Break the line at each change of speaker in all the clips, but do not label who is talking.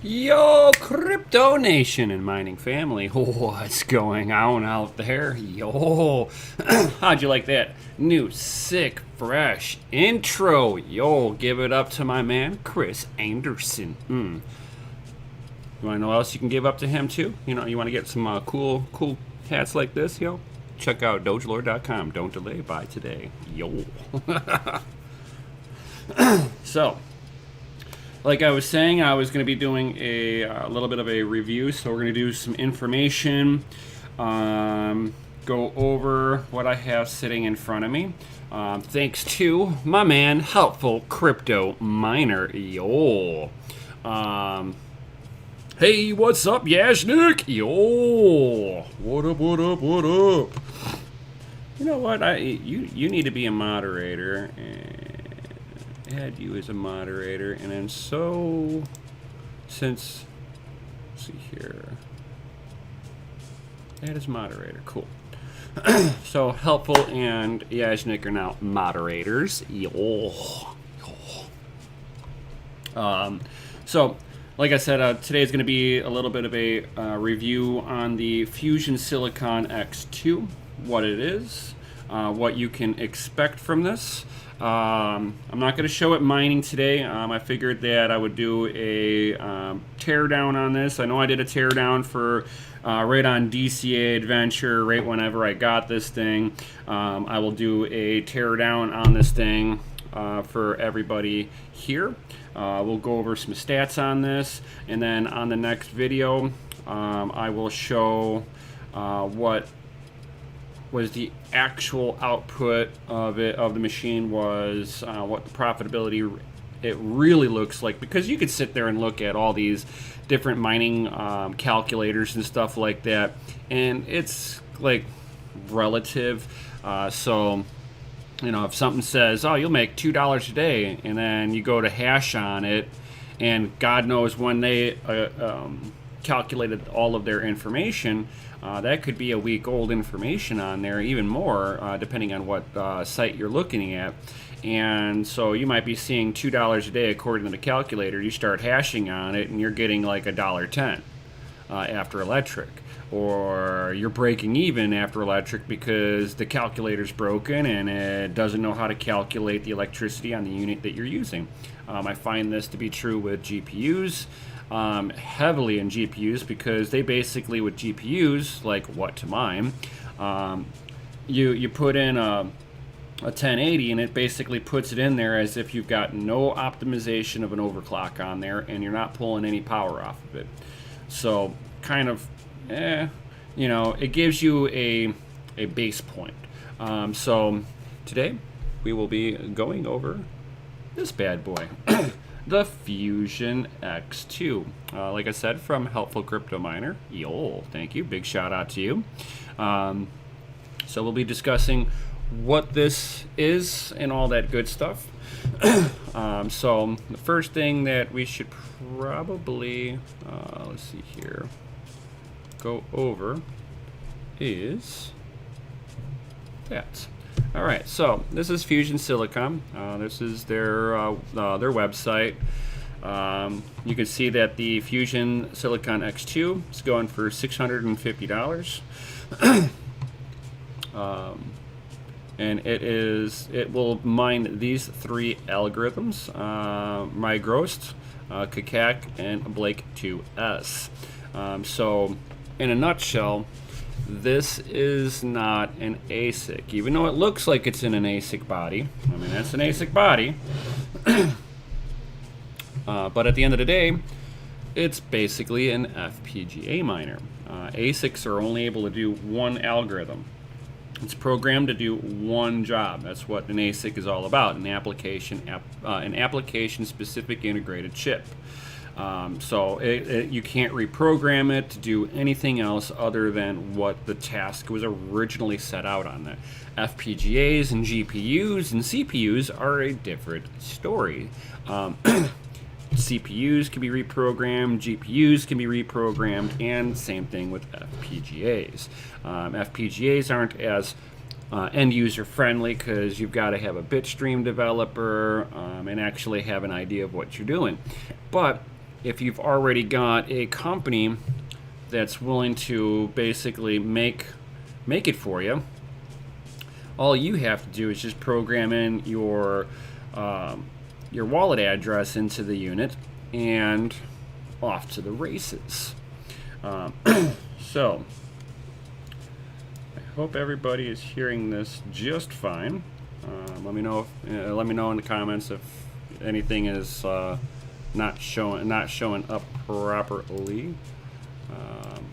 Yo, Crypto Nation and mining family, what's going on out there? Yo, how'd you like that new, sick, fresh intro? Yo, give it up to my man, Chris Anderson. You want to know what else you can give up to him too? You know, you want to get some cool hats like this, yo? Check out dogelord.com. Don't delay, buy today. Yo. So, like I was saying, I was going to be doing a little bit of a review, so we're going to do some information, go over what I have sitting in front of me. Thanks to my man, Helpful Crypto Miner. Yo. Hey, what's up, Yashnik? Yo. What up, what up, what up? You know what? You need to be a moderator, and add you as a moderator, and then let's see here, add as moderator. Cool. So Helpful and Yashnik are now moderators. So like I said, today is going to be a little bit of a review on the FusionSilicon X2, what it is, what you can expect from this. I'm not going to show it mining today. I figured that I would do a teardown on this. I know I did a teardown for right on DCA Adventure, right whenever I got this thing. I will do a teardown on this thing for everybody here. We'll go over some stats on this, and then on the next video, I will show what was the actual output of the machine was, what the profitability it really looks like, because you could sit there and look at all these different mining calculators and stuff like that, and it's like relative. So you know, if something says, oh, you'll make $2 a day, and then you go to hash on it, and God knows when they calculated all of their information, that could be a week old information on there, even more, depending on what site you're looking at. And so you might be seeing $2 a day according to the calculator. You start hashing on it, and you're getting like $1.10 after electric. Or you're breaking even after electric because the calculator's broken and it doesn't know how to calculate the electricity on the unit that you're using. I find this to be true with GPUs, heavily in GPUs, because they basically, with GPUs, like what to mine, you put in a 1080 and it basically puts it in there as if you've got no optimization of an overclock on there and you're not pulling any power off of it. So kind of, you know, it gives you a base point. So today we will be going over this bad boy, the Fusion X2. Like I said, from Helpful Crypto Miner. Yo, thank you. Big shout out to you. So we'll be discussing what this is and all that good stuff. So the first thing that we should probably, let's see here, go over is that. All right, so this is FusionSilicon. This is their website. You can see that the FusionSilicon X2 is going for $650. And it will mine these three algorithms: MyGrost, Kakak, and Blake 2S. So in a nutshell, this is not an ASIC, even though it looks like it's in an ASIC body. I mean, that's an ASIC body. But at the end of the day, it's basically an FPGA miner. ASICs are only able to do one algorithm. It's programmed to do one job. That's what an ASIC is all about, an application-specific integrated chip. So you can't reprogram it to do anything else other than what the task was originally set out on. The FPGAs and GPUs and CPUs are a different story. CPUs can be reprogrammed, GPUs can be reprogrammed, and same thing with FPGAs. FPGAs aren't as end user friendly because you've got to have a bitstream developer and actually have an idea of what you're doing. But if you've already got a company that's willing to basically make it for you, all you have to do is just program in your wallet address into the unit, and off to the races. So I hope everybody is hearing this just fine. Let me know in the comments if anything is not showing up properly.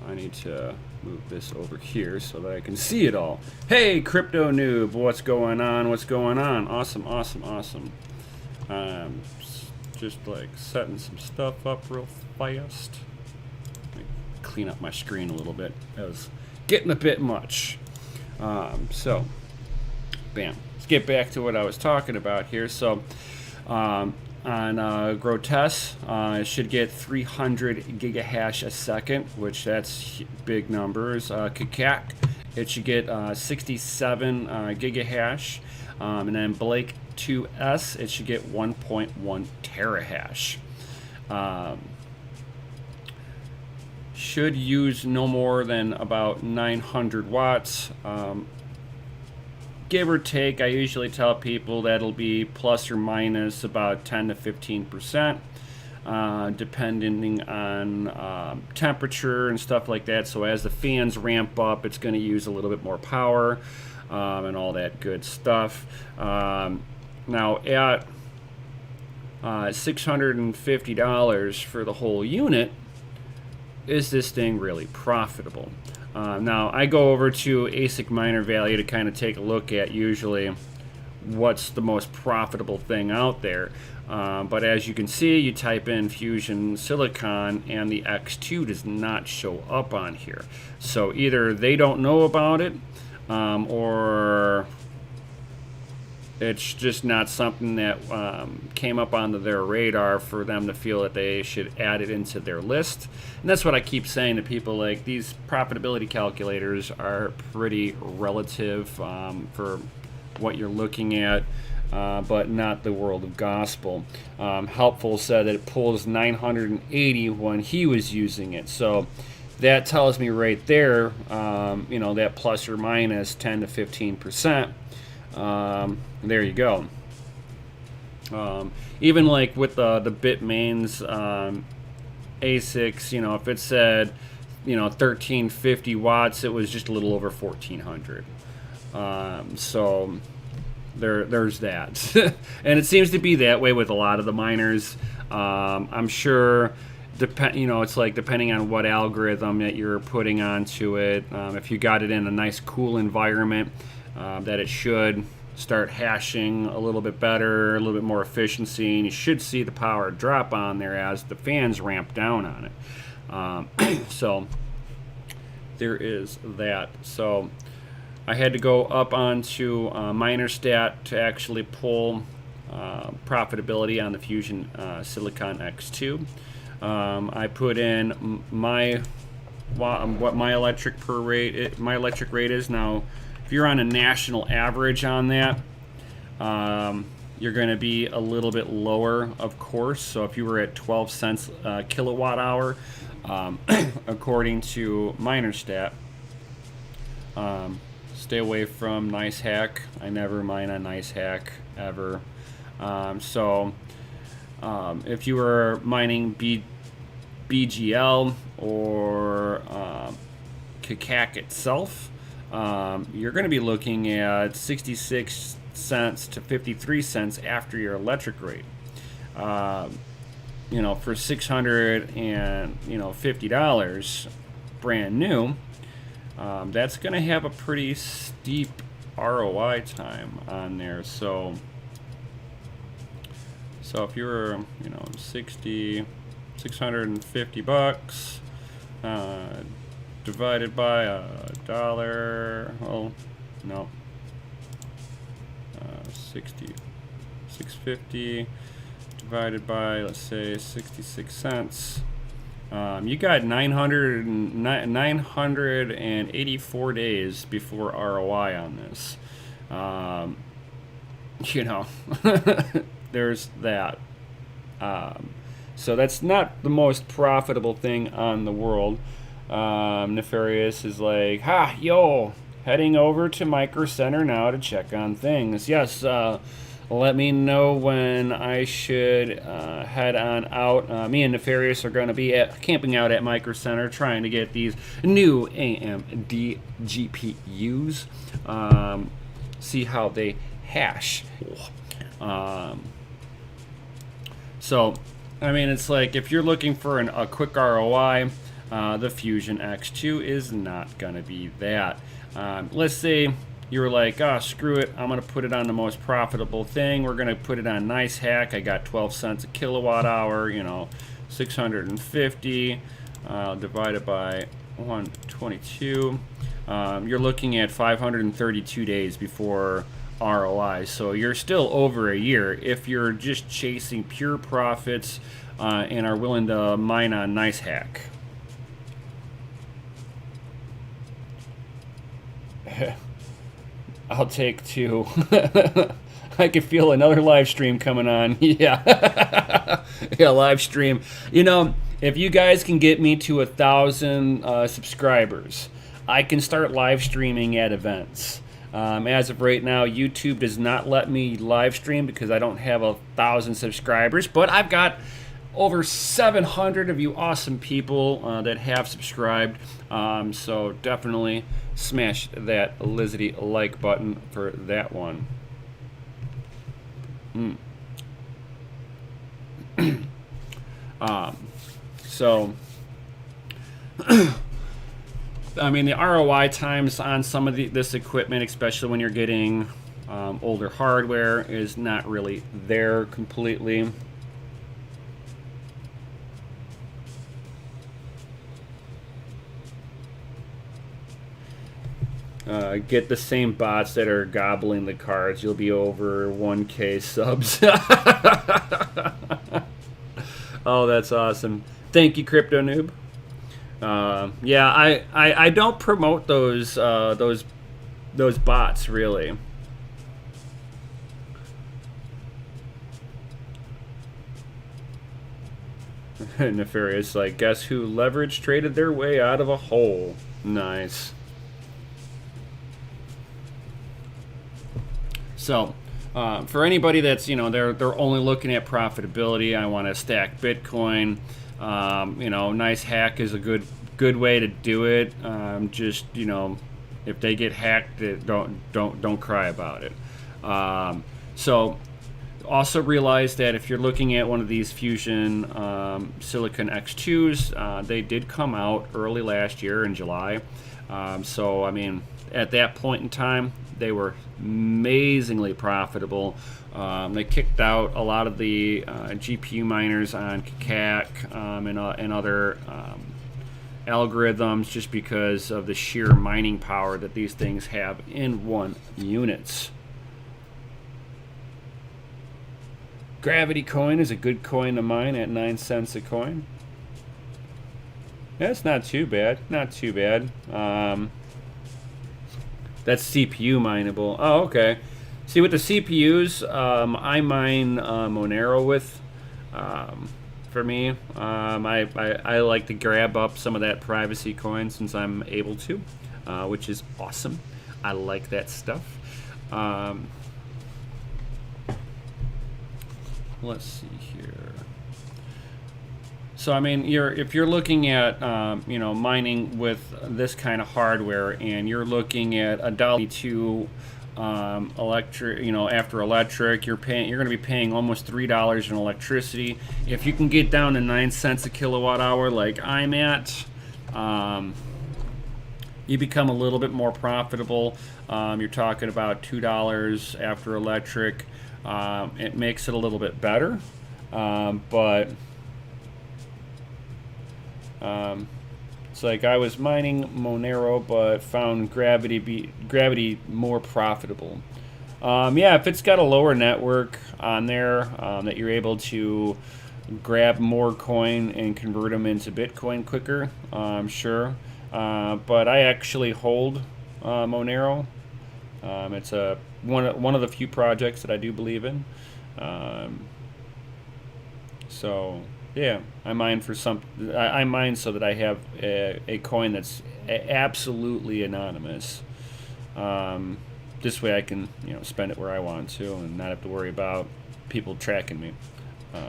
I need to move this over here so that I can see it all. Hey, crypto noob, what's going on? What's going on? Awesome. Just like setting some stuff up real fast. Let me clean up my screen a little bit. That was getting a bit much. So, bam. Let's get back to what I was talking about here. So, on Grotesque, it should get 300 gigahash a second, which that's big numbers. Kikak, it should get 67 gigahash. And then Blake 2S, it should get 1.1 terahash. Should use no more than about 900 watts. Give or take, I usually tell people that'll be plus or minus about 10 to 15%, depending on temperature and stuff like that. So as the fans ramp up, it's going to use a little bit more power and all that good stuff. Now at $650 for the whole unit, is this thing really profitable? Now, I go over to ASIC Miner Valley to kind of take a look at usually what's the most profitable thing out there. But as you can see, you type in FusionSilicon and the X2 does not show up on here. So either they don't know about it, or it's just not something that came up onto their radar for them to feel that they should add it into their list. And that's what I keep saying to people, like, these profitability calculators are pretty relative for what you're looking at, but not the world of gospel. Helpful said that it pulls 980 when he was using it. So that tells me right there, that plus or minus 10 to 15%. There you go. Even like with the Bitmains ASICs, if it said 1350 watts, it was just a little over 1400. So there's that. And it seems to be that way with a lot of the miners. I'm sure it's like depending on what algorithm that you're putting onto it. If you got it in a nice cool environment, that it should start hashing a little bit better, a little bit more efficiency, and you should see the power drop on there as the fans ramp down on it. So there is that. So I had to go up onto MinerStat to actually pull profitability on the FusionSilicon X2. I put in what my electric rate is now. If you're on a national average on that, you're going to be a little bit lower, of course. So if you were at 12 cents kilowatt hour, according to MinerStat, stay away from NiceHack. I never mine on NiceHack ever. So if you were mining BGL or Kikak itself, you're going to be looking at 66 cents to 53 cents after your electric rate. For $650 brand new, that's going to have a pretty steep ROI time on there. So if you're 650 bucks divided by $1, oh no, 650 divided by, let's say, 66 cents, you got 984 days before ROI on this. There's that. So that's not the most profitable thing on the world. Nefarious is like, ha, yo, heading over to Micro Center now to check on things. Yes, let me know when I should head on out. Me and Nefarious are going to be camping out at Micro Center trying to get these new AMD GPUs. See how they hash. So, I mean, it's like if you're looking for a quick ROI, the Fusion X2 is not going to be that. Let's say you were like, oh, screw it, I'm going to put it on the most profitable thing. We're going to put it on Nice Hack. I got 12 cents a kilowatt hour, 650 divided by 122. You're looking at 532 days before ROI. So you're still over a year if you're just chasing pure profits and are willing to mine on Nice Hack. I'll take 2. I can feel another live stream coming on. Yeah. Yeah, live stream. If you guys can get me to 1,000 subscribers, I can start live streaming at events. As of right now, YouTube does not let me live stream because I don't have 1,000 subscribers, but I've got over 700 of you awesome people that have subscribed. So definitely smash that Lizzie like button for that one. So I mean, the ROI times on some of this equipment, especially when you're getting older hardware, is not really there completely. Get the same bots that are gobbling the cards. You'll be over 1K subs. Oh, that's awesome. Thank you, Crypto Noob. Yeah, I don't promote those bots really. Nefarious, like, guess who leverage traded their way out of a hole? Nice. So, for anybody that's they're only looking at profitability, I want to stack Bitcoin. Nice Hack is a good way to do it. Just if they get hacked, don't cry about it. So also realize that if you're looking at one of these Fusion Silicon X2s, they did come out early last year in July. So I mean, at that point in time, they were amazingly profitable. They kicked out a lot of the GPU miners on CAC and other algorithms just because of the sheer mining power that these things have in one units. Gravity coin is a good coin to mine at 9 cents a coin. That's not too bad. Not too bad. That's CPU mineable. Oh, okay. See, with the CPUs, I mine Monero with. For me, I like to grab up some of that privacy coin since I'm able to, which is awesome. I like that stuff. Let's see here. So I mean, if you're looking at mining with this kind of hardware, and you're looking at $1.22 electric, after electric, you're going to be paying almost $3 in electricity. If you can get down to 9 cents a kilowatt hour, like I'm at, you become a little bit more profitable. You're talking about $2 after electric. It makes it a little bit better, but it's like I was mining Monero, but found Gravity more profitable. Yeah, if it's got a lower network on there that you're able to grab more coin and convert them into Bitcoin quicker, sure. But I actually hold Monero. It's one of the few projects that I do believe in. So Yeah, I mine for some. I mine so that I have a coin that's absolutely anonymous. Um, this way, I can spend it where I want to and not have to worry about people tracking me.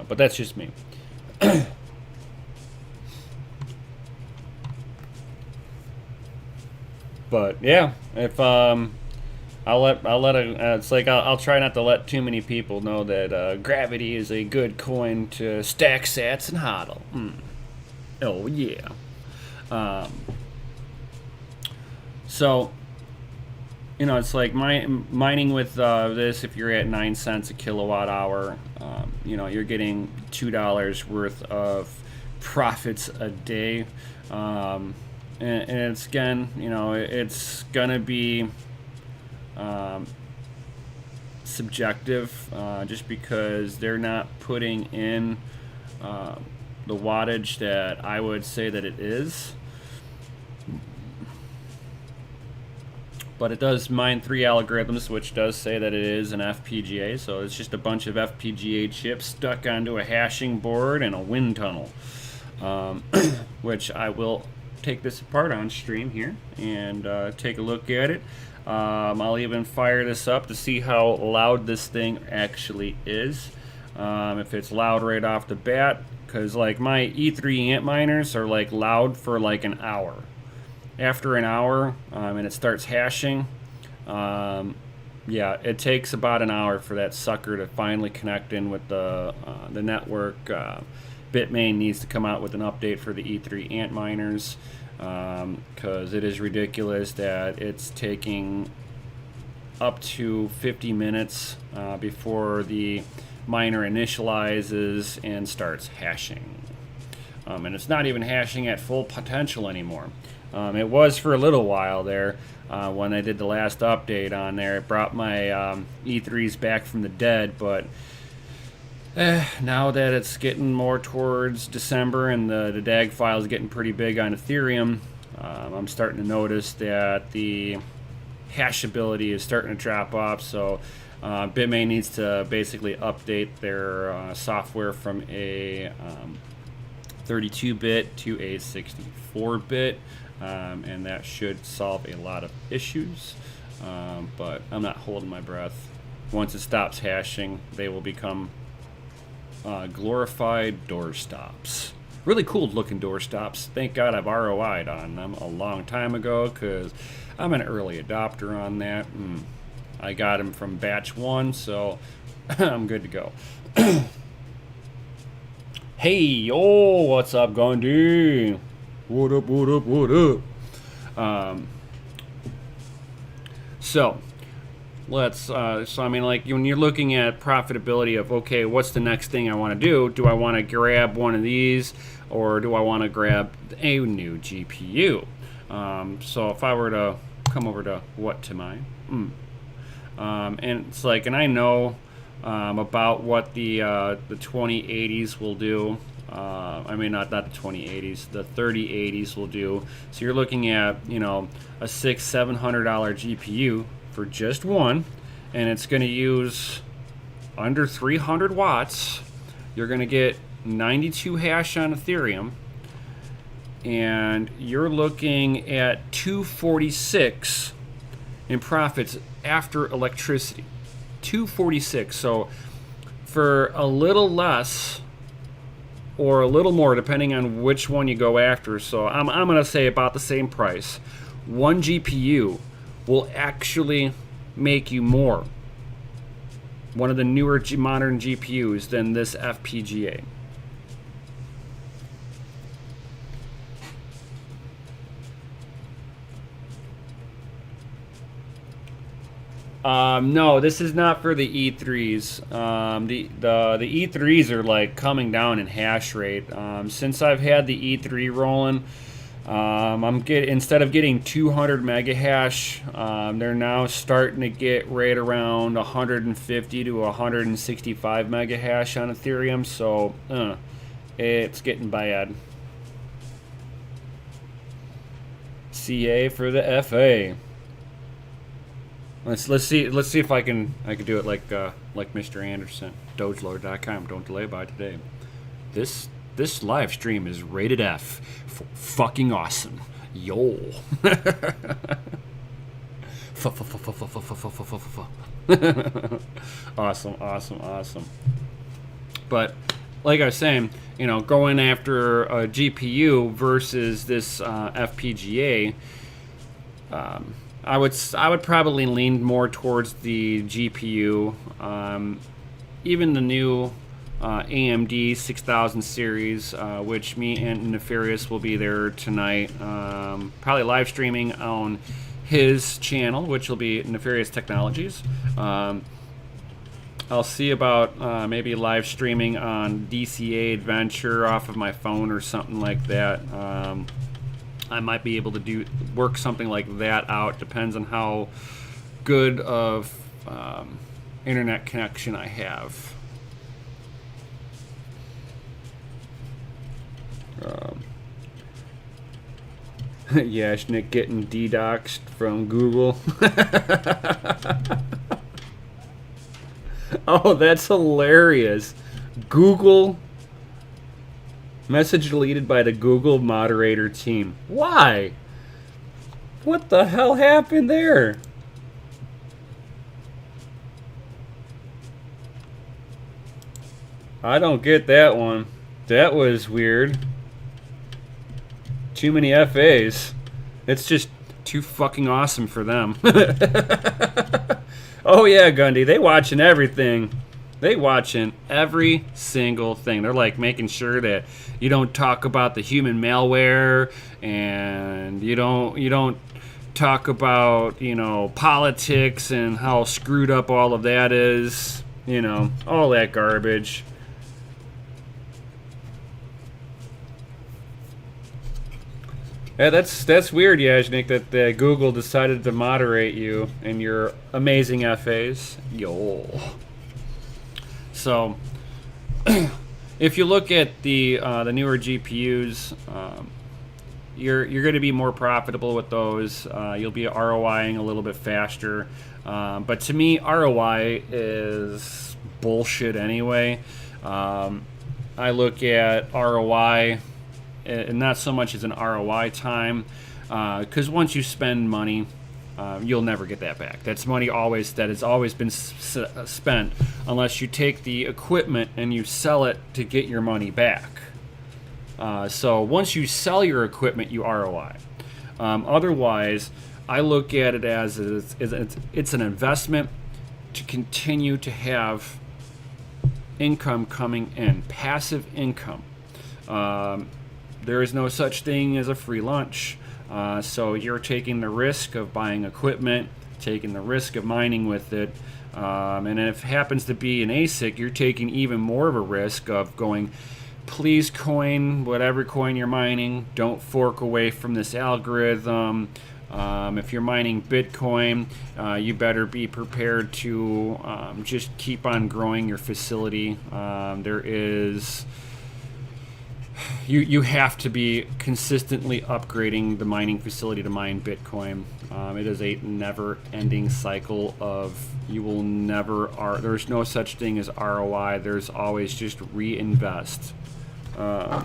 But that's just me. But yeah, if it's like I'll try not to let too many people know that gravity is a good coin to stack sats and hodl. Oh yeah. Um, so it's like mining with this. If you're at 9 cents a kilowatt hour, you're getting $2 worth of profits a day. And it's again, it's gonna be subjective, just because they're not putting in the wattage that I would say that it is. But it does mine 3 algorithms, which does say that it is an FPGA. So it's just a bunch of FPGA chips stuck onto a hashing board and a wind tunnel, which I will take this apart on stream here and take a look at it. I'll even fire this up to see how loud this thing actually is. If it's loud right off the bat, because like my E3 Antminers are like loud for like an hour. After an hour, and it starts hashing, yeah, it takes about an hour for that sucker to finally connect in with the network. Bitmain needs to come out with an update for the E3 Antminers, because it is ridiculous that it's taking up to 50 minutes before the miner initializes and starts hashing. And it's not even hashing at full potential anymore. It was for a little while there when I did the last update on there. It brought my E3s back from the dead, but now that it's getting more towards December and the DAG file is getting pretty big on Ethereum, I'm starting to notice that the hashability is starting to drop off. So Bitmain needs to basically update their software from a 32-bit to a 64-bit. And that should solve a lot of issues, but I'm not holding my breath. Once it stops hashing, they will become glorified doorstops. Really cool looking doorstops. Thank God I've ROI'd on them a long time ago, because I'm an early adopter on that. I got them from batch 1, so I'm good to go. Hey, yo, what's up, Gandhi? What up, what up, what up? So I mean, like, when you're looking at profitability of, okay, what's the next thing I want to do? Do I want to grab one of these, or do I want to grab a new GPU? So if I were to come over to what to mine, and it's like, and I know about what the 2080s will do. I mean, not the 2080s, the 3080s will do. So you're looking at, a $600-700 GPU for just one, and it's going to use under 300 watts. You're going to get 92 hash on Ethereum, and you're looking at 246 in profits after electricity. 246. So for a little less or a little more, depending on which one you go after. So I'm going to say about the same price. One GPU will actually make you more, one of the newer modern GPUs, than this FPGA. No, this is not for the E3s. The E3s are like coming down in hash rate. Since I've had the E3 rolling, instead of getting 200 mega hash, they're now starting to get right around 150 to 165 mega hash on Ethereum. So it's getting bad. CA for the FA. Let's see if I can do it like Mr. Anderson. Dogelord.com. Don't delay by today. This This live stream is rated F for fucking awesome. Yo. Awesome. But like I was saying, going after a GPU versus this FPGA, I would probably lean more towards the GPU. Even the new AMD 6000 series, which me and Nefarious will be there tonight, probably live streaming on his channel, which will be Nefarious Technologies. I'll see about maybe live streaming on DCA Adventure off of my phone or something like that. I might be able to work something like that out. Depends on how good of internet connection I have. Yashnik getting DDoXed from Google. Oh, that's hilarious. Google message deleted by the Google moderator team. Why? What the hell happened there? I don't get that one. That was weird. Too many FAs. It's just too fucking awesome for them. Oh yeah, Gundy, they watching everything. They watching every single thing. They're like making sure that you don't talk about the human malware, and you don't talk about, politics and how screwed up all of that is, all that garbage. Yeah, that's weird, Yajnik, that Google decided to moderate you in your amazing FAs. Yo. So, if you look at the newer GPUs, you're going to be more profitable with those. You'll be ROIing a little bit faster. But to me, ROI is bullshit anyway. I look at ROI, and not so much as an ROI time, because once you spend money, you'll never get that back. That's money that has always been spent, unless you take the equipment and you sell it to get your money back. So once you sell your equipment, you ROI. Otherwise, I look at it as it's an investment to continue to have income coming in, passive income. There is no such thing as a free lunch. So you're taking the risk of buying equipment, taking the risk of mining with it. And if it happens to be an ASIC, you're taking even more of a risk of going, please coin, whatever coin you're mining, don't fork away from this algorithm. If you're mining Bitcoin, you better be prepared to just keep on growing your facility. You have to be consistently upgrading the mining facility to mine Bitcoin. It is a never-ending cycle of there's no such thing as ROI. There's always just reinvest. I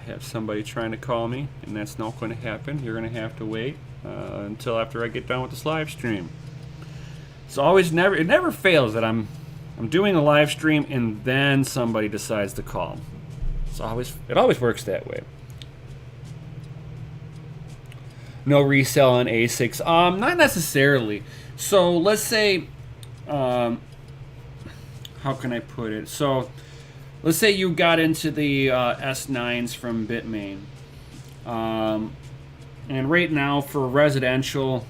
have somebody trying to call me, and that's not going to happen. You're going to have to wait until after I get done with this live stream. It never fails that I'm doing a live stream and then somebody decides to call. It always works that way. No resell on ASICs. Not necessarily. So let's say, how can I put it? So let's say you got into the S9s from Bitmain. And right now for residential,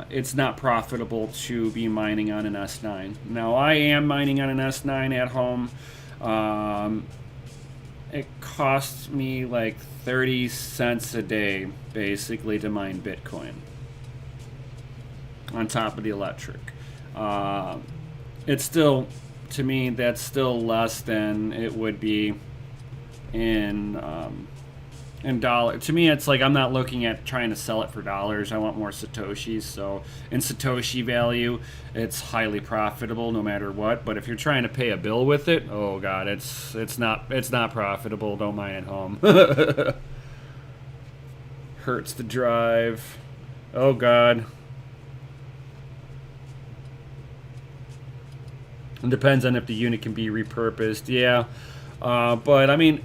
it's not profitable to be mining on an S9. Now, I am mining on an S9 at home. It costs me like 30 cents a day, basically, to mine Bitcoin on top of the electric. It's still, to me, that's still less than it would be in in dollar. To me, it's like I'm not looking at trying to sell it for dollars. I want more satoshis. So in satoshi value, it's highly profitable no matter what. But if you're trying to pay a bill with it, oh god, it's not profitable. Don't mine at home. Hurts the drive. Oh god. It depends on if the unit can be repurposed. Yeah, but I mean,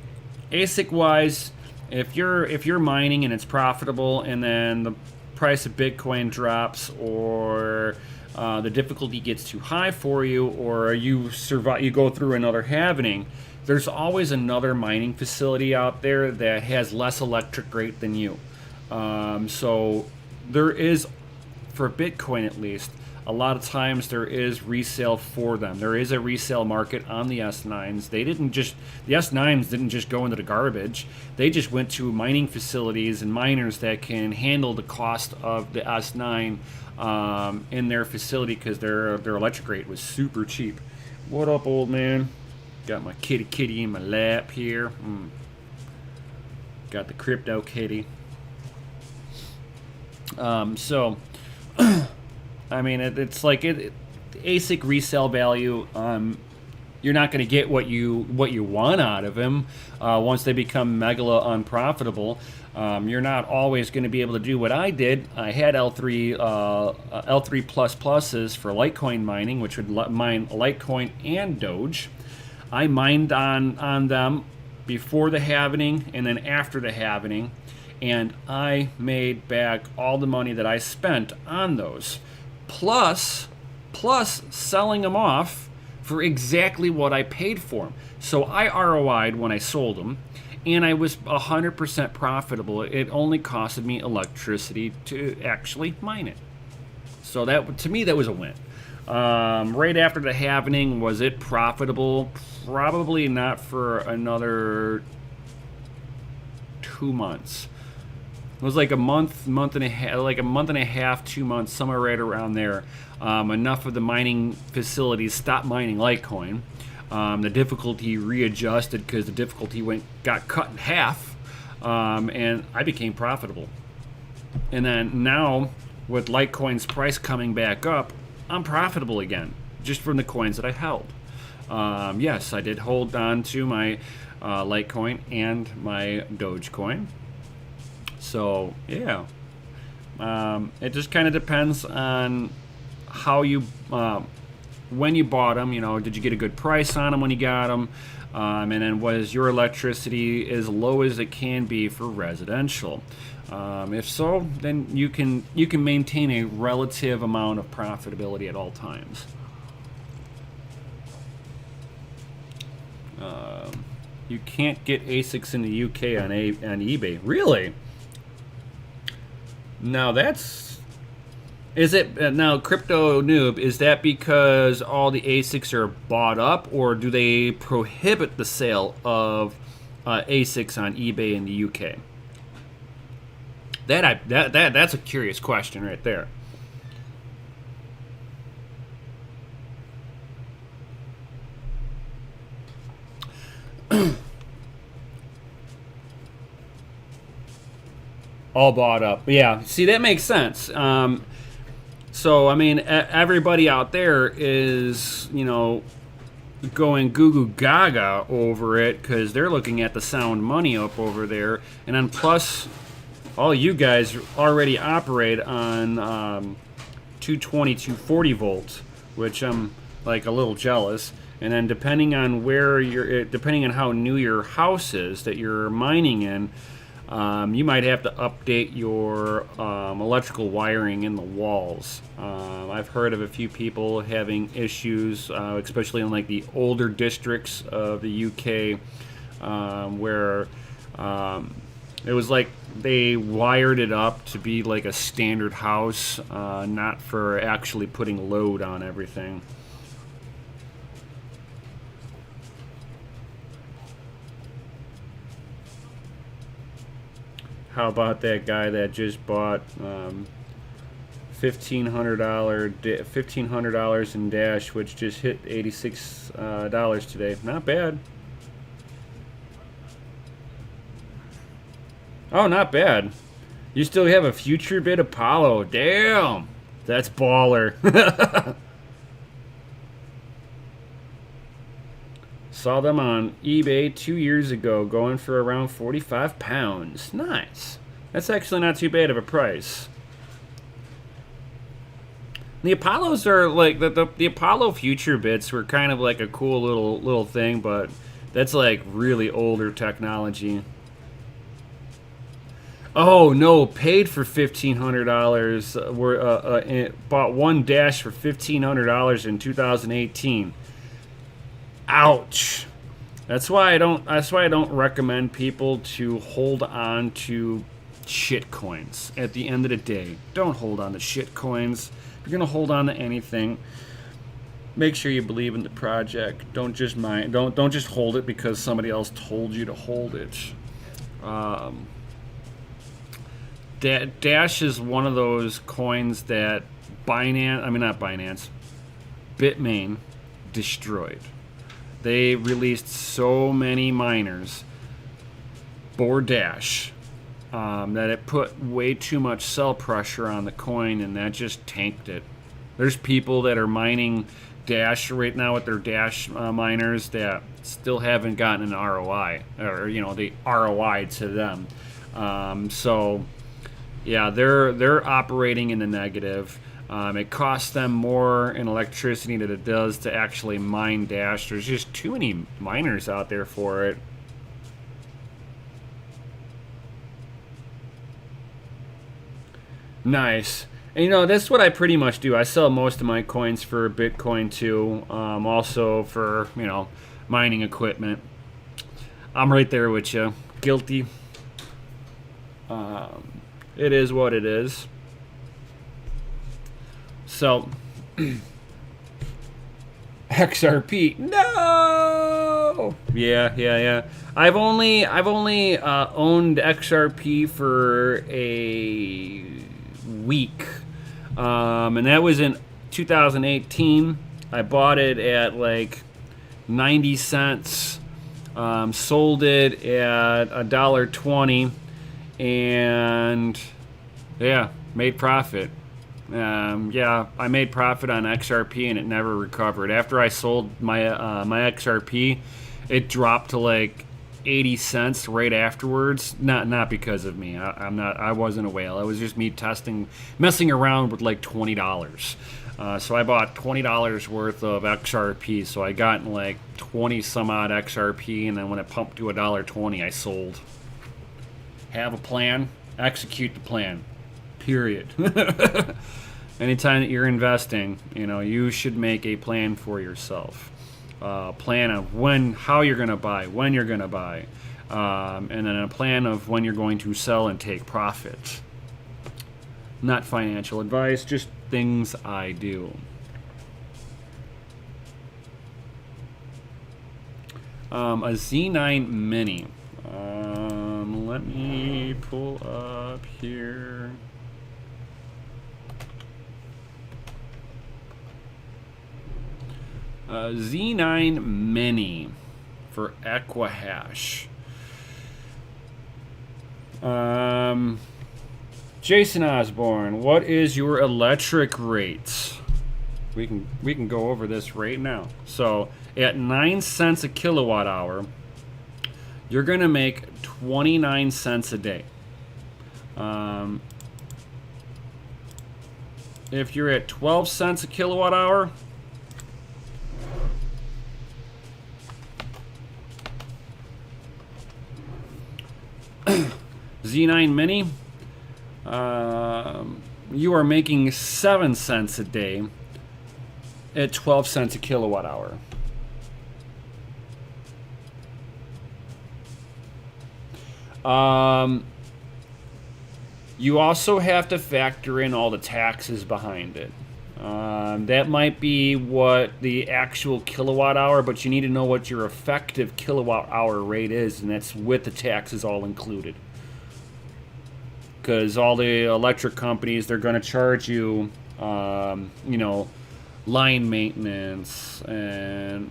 ASIC wise, if you're mining and it's profitable, and then the price of Bitcoin drops, or the difficulty gets too high for you, or you go through another halvening, there's always another mining facility out there that has less electric rate than you. So there is, for Bitcoin at least, a lot of times there is resale for them. There is a resale market on the S9s. The S9s didn't just go into the garbage. They just went to mining facilities and miners that can handle the cost of the S9 in their facility, because their electric rate was super cheap. What up, old man? Got my kitty in my lap here. Got the crypto kitty. So I mean, it's like ASIC resale value. You're not going to get what you want out of them once they become megala unprofitable. You're not always going to be able to do what I did. I had L3 L3++s for Litecoin mining, which would mine Litecoin and Doge. I mined on them before the halvening and then after the halvening, and I made back all the money that I spent on those. Plus selling them off for exactly what I paid for them. So I ROI'd when I sold them, and I was 100% profitable. It only costed me electricity to actually mine it. So that, to me, that was a win. Right after the halvening, was it profitable? Probably not for another 2 months. It was like a month and a half, 2 months, somewhere right around there. Enough of the mining facilities stopped mining Litecoin. The difficulty readjusted because the difficulty got cut in half, and I became profitable. And then now, with Litecoin's price coming back up, I'm profitable again, just from the coins that I held. Yes, I did hold on to my Litecoin and my Dogecoin. So yeah, it just kind of depends on how you, when you bought them. You know, did you get a good price on them when you got them? And then was your electricity as low as it can be for residential? If so, then you can maintain a relative amount of profitability at all times. You can't get ASICs in the UK on eBay. Really? Now is it now, Crypto Noob? Is that because all the ASICs are bought up, or do they prohibit the sale of ASICs on eBay in the UK? That's a curious question right there. All bought up. Yeah, see, that makes sense. So, I mean, everybody out there is, going goo goo gaga over it because they're looking at the sound money up over there. And then plus, all you guys already operate on 220, 240 volts, which I'm like a little jealous. And then depending on depending on how new your house is that you're mining in, you might have to update your electrical wiring in the walls. I've heard of a few people having issues, especially in like the older districts of the UK, where it was like they wired it up to be like a standard house, not for actually putting load on everything. How about that guy that just bought $1,500 in Dash, which just hit $86 today? Not bad. Oh, not bad. You still have a future bit Apollo. Damn. That's baller. Saw them on eBay 2 years ago going for around 45 pounds. Nice. That's actually not too bad of a price. The Apollos are like the Apollo future bits were kind of like a cool little thing, but that's like really older technology. Oh no! Paid for $1,500. Bought one Dash for $1,500 in 2018. Ouch! That's why I don't recommend people to hold on to shit coins. At the end of the day, don't hold on to shit coins. If you're gonna hold on to anything, make sure you believe in the project. Don't just don't just hold it because somebody else told you to hold it. Dash is one of those coins that Bitmain destroyed. They released so many miners for Dash that it put way too much sell pressure on the coin, and that just tanked it. There's people that are mining Dash right now with their Dash miners that still haven't gotten an ROI, or the ROI to them. So yeah, they're operating in the negative. It costs them more in electricity than it does to actually mine Dash. There's just too many miners out there for it. Nice. And that's what I pretty much do. I sell most of my coins for Bitcoin too. Also for, mining equipment. I'm right there with you. Guilty. It is what it is. So, XRP. No. Yeah. I've only owned XRP for a week, and that was in 2018. I bought it at like 90 cents. Sold it at $1.20. And yeah, made profit. I made profit on XRP and it never recovered. After I sold my my XRP, it dropped to like 80 cents right afterwards. Not because of me. I wasn't a whale. It was just me messing around with like $20. So I bought $20 worth of XRP. So I got like 20 some odd XRP, and then when it pumped to $1.20, I sold. Have a plan, execute the plan. Period. Anytime that you're investing, you should make a plan for yourself. Plan of how you're going to buy, when you're going to buy, and then a plan of when you're going to sell and take profit. Not financial advice, just things I do. A Z9 Mini. Let me pull up here. Z9 Mini for Equihash. Jason Osborne, what is your electric rates? We can go over this right now. So at 9 cents a kilowatt hour, you're gonna make 29 cents a day. If you're at 12 cents a kilowatt hour, Z9 Mini, you are making 7 cents a day at 12 cents a kilowatt hour. You also have to factor in all the taxes behind it. That might be what the actual kilowatt hour, but you need to know what your effective kilowatt hour rate is, and that's with the taxes all included. Because all the electric companies, they're going to charge you, line maintenance and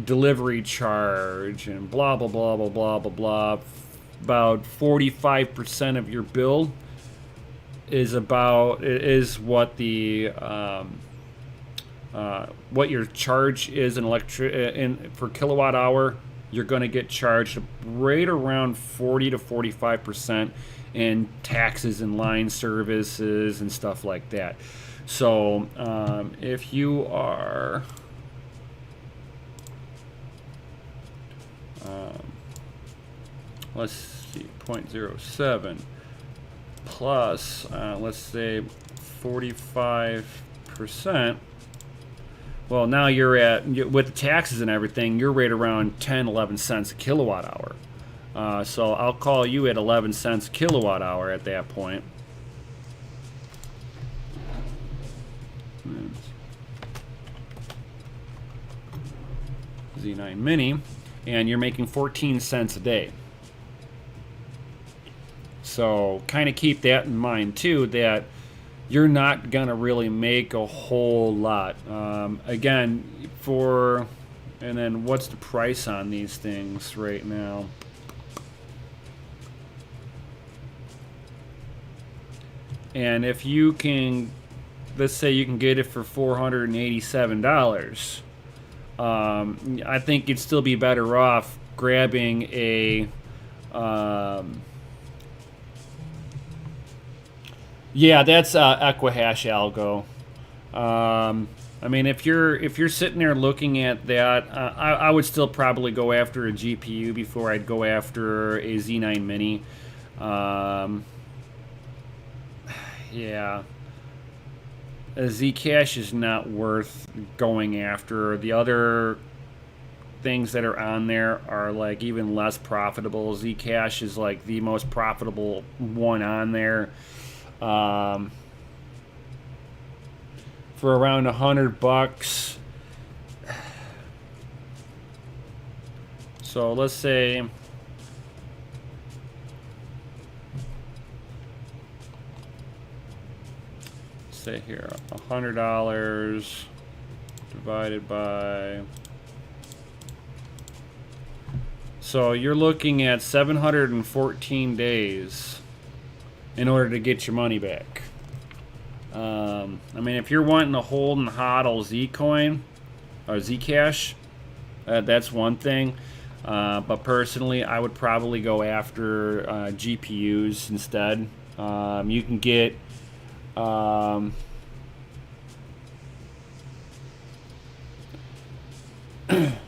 delivery charge and blah, blah, blah, blah, blah, blah, blah, about 45% of your bill is what the what your charge is for kilowatt hour. You're going to get charged right around 40 to 45% in taxes and line services and stuff like that. So if you are let's see, 0.07 plus let's say 45%. Well, now you're with the taxes and everything, you're right around 10-11 cents a kilowatt hour. So I'll call you at 11 cents a kilowatt hour at that point. Z9 Mini, and you're making 14 cents a day. So kind of keep that in mind too, that you're not gonna really make a whole lot. Again, and then what's the price on these things right now? And if you can, let's say you can get it for $487, I think you'd still be better off grabbing a yeah, that's Equihash algo. I mean, if you're sitting there looking at that, I would still probably go after a GPU before I'd go after a Z9 Mini. Yeah, a Zcash is not worth going after. The other things that are on there are like even less profitable. Zcash is like the most profitable one on there. For around $100. So let's say here, $100 divided by, so you're looking at 714 days in order to get your money back. I mean, if you're wanting to hold and hodl Zcoin or Zcash, that's one thing. But personally, I would probably go after GPUs instead. You can get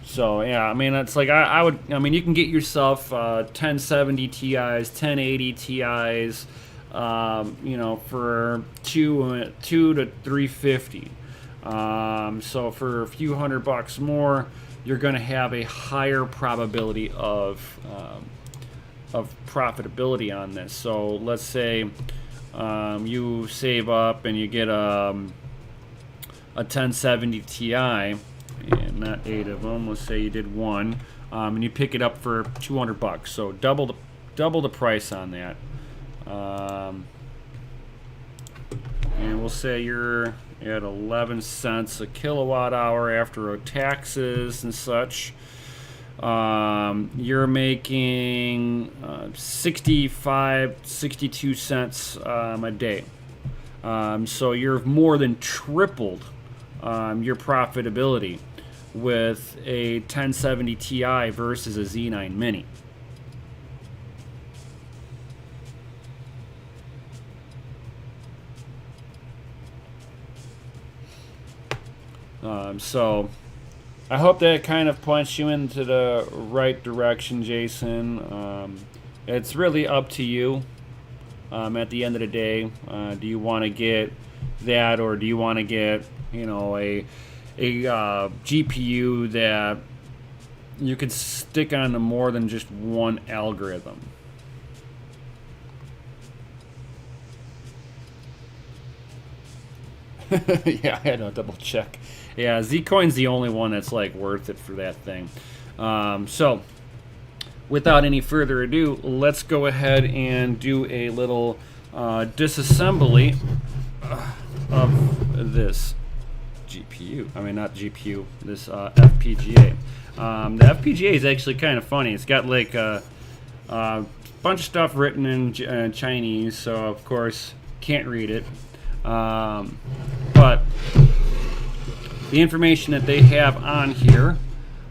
so yeah, I mean, it's like I mean, you can get yourself 1070 Ti's, 1080 Ti's, you know, for two to 350. So for a few $100 more, you're going to have a higher probability of profitability on this. So let's say you save up and you get a 1070 Ti, and not 8 of them. Let's say you did one, and you pick it up for $200. So double the price on that. And we'll say you're at 11 cents a kilowatt hour after taxes and such. You're making 62 cents a day. So you're more than tripled your profitability with a 1070 Ti versus a Z9 Mini. So I hope that kind of points you into the right direction, Jason. It's really up to you. At the end of the day, do you want to get that, or do you want to get, you know, a GPU that you could stick onto more than just one algorithm? Yeah, I had to double check. Yeah, Zcoin's the only one that's like worth it for that thing. So without any further ado, let's go ahead and do a little disassembly of this GPU. I mean, not GPU, this FPGA. The FPGA is actually kind of funny. It's got like bunch of stuff written in Chinese, so of course can't read it. But the information that they have on here,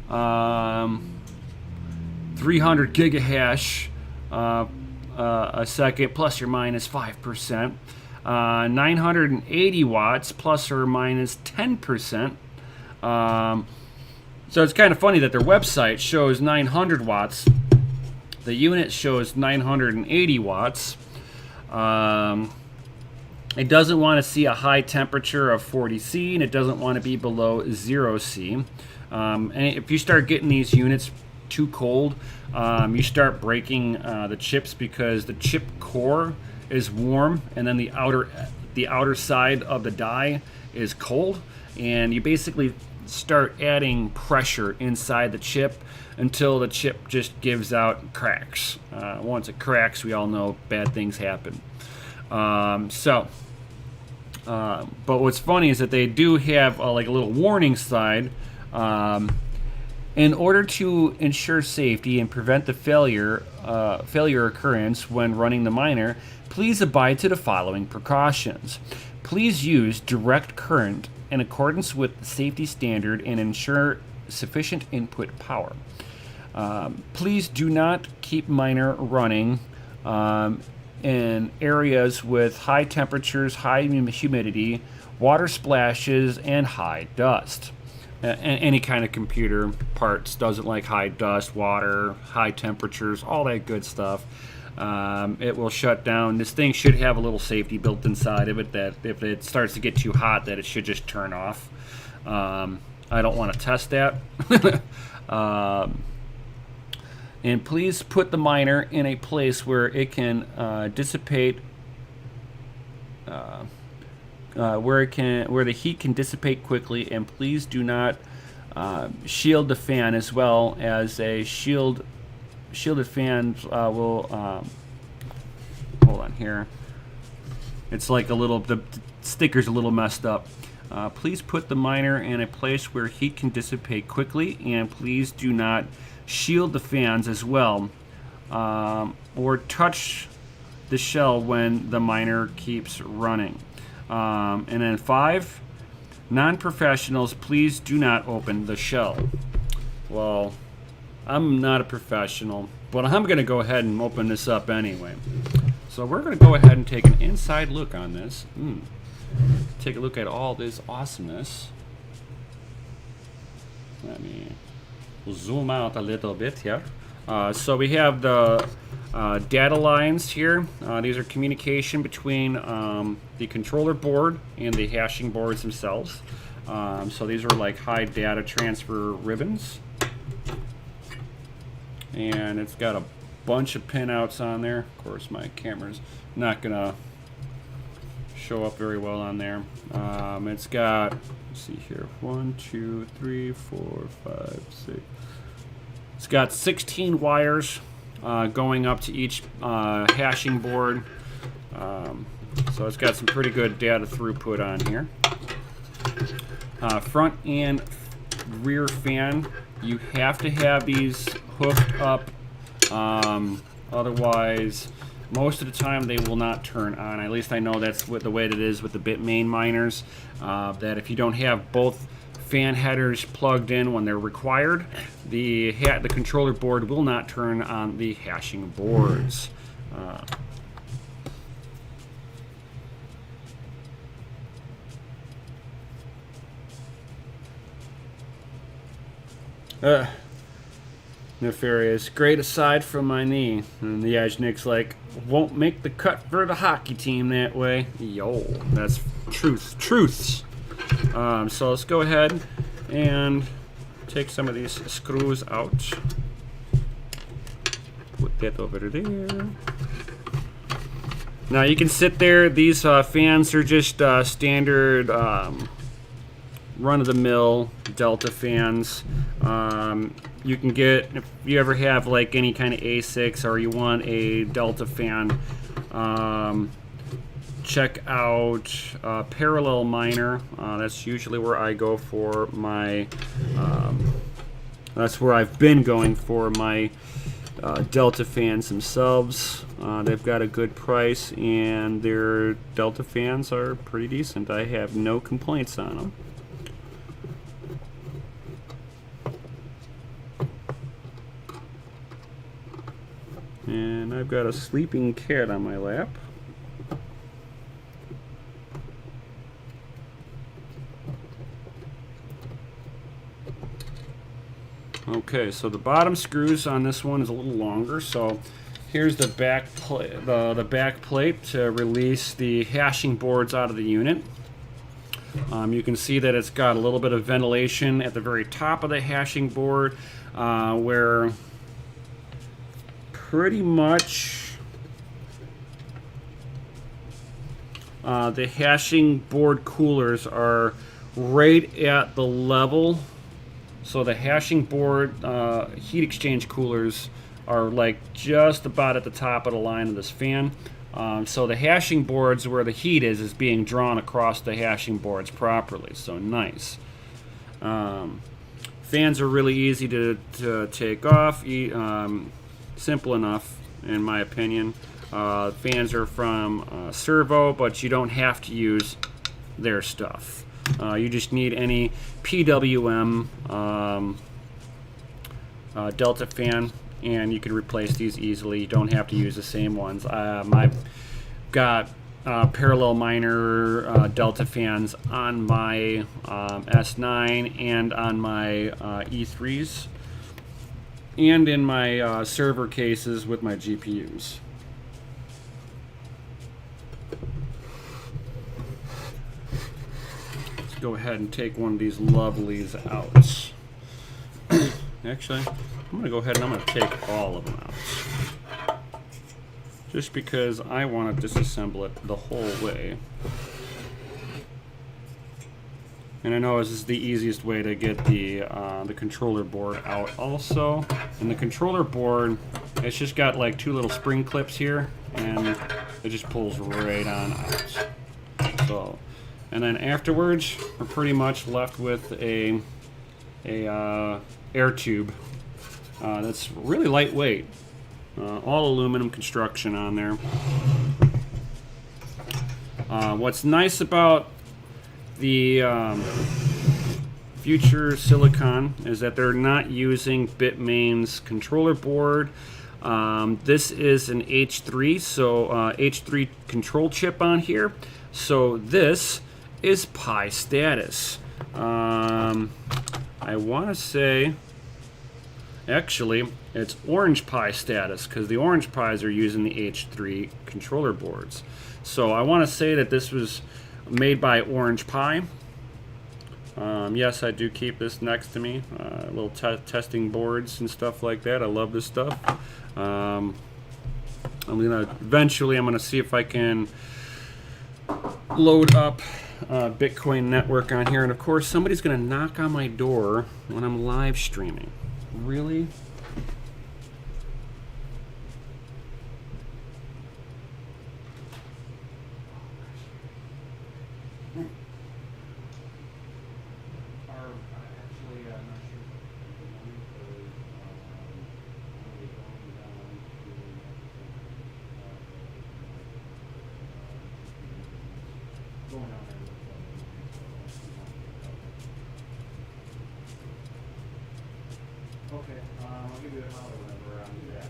300 gigahash a second, plus or minus 5%. 980 watts, plus or minus 10%. So it's kind of funny that their website shows 900 watts. The unit shows 980 watts. It doesn't want to see a high temperature of 40 C, and it doesn't want to be below 0 C. And if you start getting these units too cold, you start breaking the chips, because the chip core is warm, and then the outer side of the die is cold, and you basically start adding pressure inside the chip until the chip just gives out cracks. Once it cracks, we all know bad things happen. But what's funny is that they do have like a little warning slide. In order to ensure safety and prevent the failure occurrence when running the miner, please abide to the following precautions. Please use direct current in accordance with the safety standard and ensure sufficient input power. Please do not keep miner running in areas with high temperatures, high humidity, water splashes, and high dust. Any kind of computer parts doesn't like high dust, water, high temperatures, all that good stuff. It will shut down. This thing should have a little safety built inside of it that if it starts to get too hot, that it should just turn off. I don't want to test that. And please put the miner in a place where it can dissipate, where the heat can dissipate quickly, and please do not shield the fan, as well as a shielded fan will hold on here. It's like the sticker's a little messed up. Please put the miner in a place where heat can dissipate quickly, and please do not shield the fans as well, or touch the shell when the miner keeps running. And then 5, non-professionals, please do not open the shell. Well, I'm not a professional, but I'm going to go ahead and open this up anyway. So we're going to go ahead and take an inside look on this. Take a look at all this awesomeness. Let me zoom out a little bit here. So we have the data lines here. These are communication between the controller board and the hashing boards themselves. So these are like high data transfer ribbons. And it's got a bunch of pinouts on there. Of course, my camera's not gonna show up very well on there. It's got, let's see here, 1, 2, 3, 4, 5, 6. It's got 16 wires going up to each hashing board. So it's got some pretty good data throughput on here. Front and rear fan, you have to have these hooked up. Otherwise, most of the time they will not turn on. At least I know that's the way it is with the Bitmain miners. That if you don't have both fan headers plugged in when they're required, the controller board will not turn on the hashing boards. Nefarious. Great aside from my knee. And the Yajnik's like, won't make the cut for the hockey team that way. Yo, that's truths. So let's go ahead and take some of these screws out. Put that over there. Now you can sit there. These fans are just standard run-of-the-mill Delta fans. You can get, if you ever have like any kind of ASICs or you want a Delta fan, check out Parallel Miner. That's usually where I go for my, that's where I've been going for my Delta fans themselves. They've got a good price, and their Delta fans are pretty decent. I have no complaints on them. And I've got a sleeping cat on my lap. Okay, so the bottom screws on this one is a little longer. So here's the back plate to release the hashing boards out of the unit. You can see that it's got a little bit of ventilation at the very top of the hashing board, where pretty much the hashing board coolers are right at the level. So the hashing board heat exchange coolers are like just about at the top of the line of this fan. So the hashing boards where the heat is being drawn across the hashing boards properly. So nice. Fans are really easy to take off. Simple enough, in my opinion. Fans are from Servo, but you don't have to use their stuff. You just need any PWM Delta fan, and you can replace these easily. You don't have to use the same ones. I've got parallel miner Delta fans on my S9 and on my E3s, and in my server cases with my GPUs. Let's go ahead and take one of these lovelies out. Actually, I'm going to go ahead and I'm going to take all of them out. Just because I want to disassemble it the whole way. And I know this is the easiest way to get the controller board out also. And the controller board, it's just got like two little spring clips here, and it just pulls right on out. So, and then afterwards, we're pretty much left with a air tube that's really lightweight. All aluminum construction on there. What's nice about the FusionSilicon is that they're not using Bitmain's controller board. This is an H3, so H3 control chip on here. So this is Pi status. I want to say, actually, it's Orange Pi status, because the Orange Pis are using the H3 controller boards. So I want to say that this was made by Orange Pi. Yes, I do keep this next to me. Little testing boards and stuff like that. I love this stuff. Eventually I'm gonna see if I can load up Bitcoin network on here, and of course somebody's gonna knock on my door when I'm live streaming. Really? Okay, I'll give you a holler whenever I do that.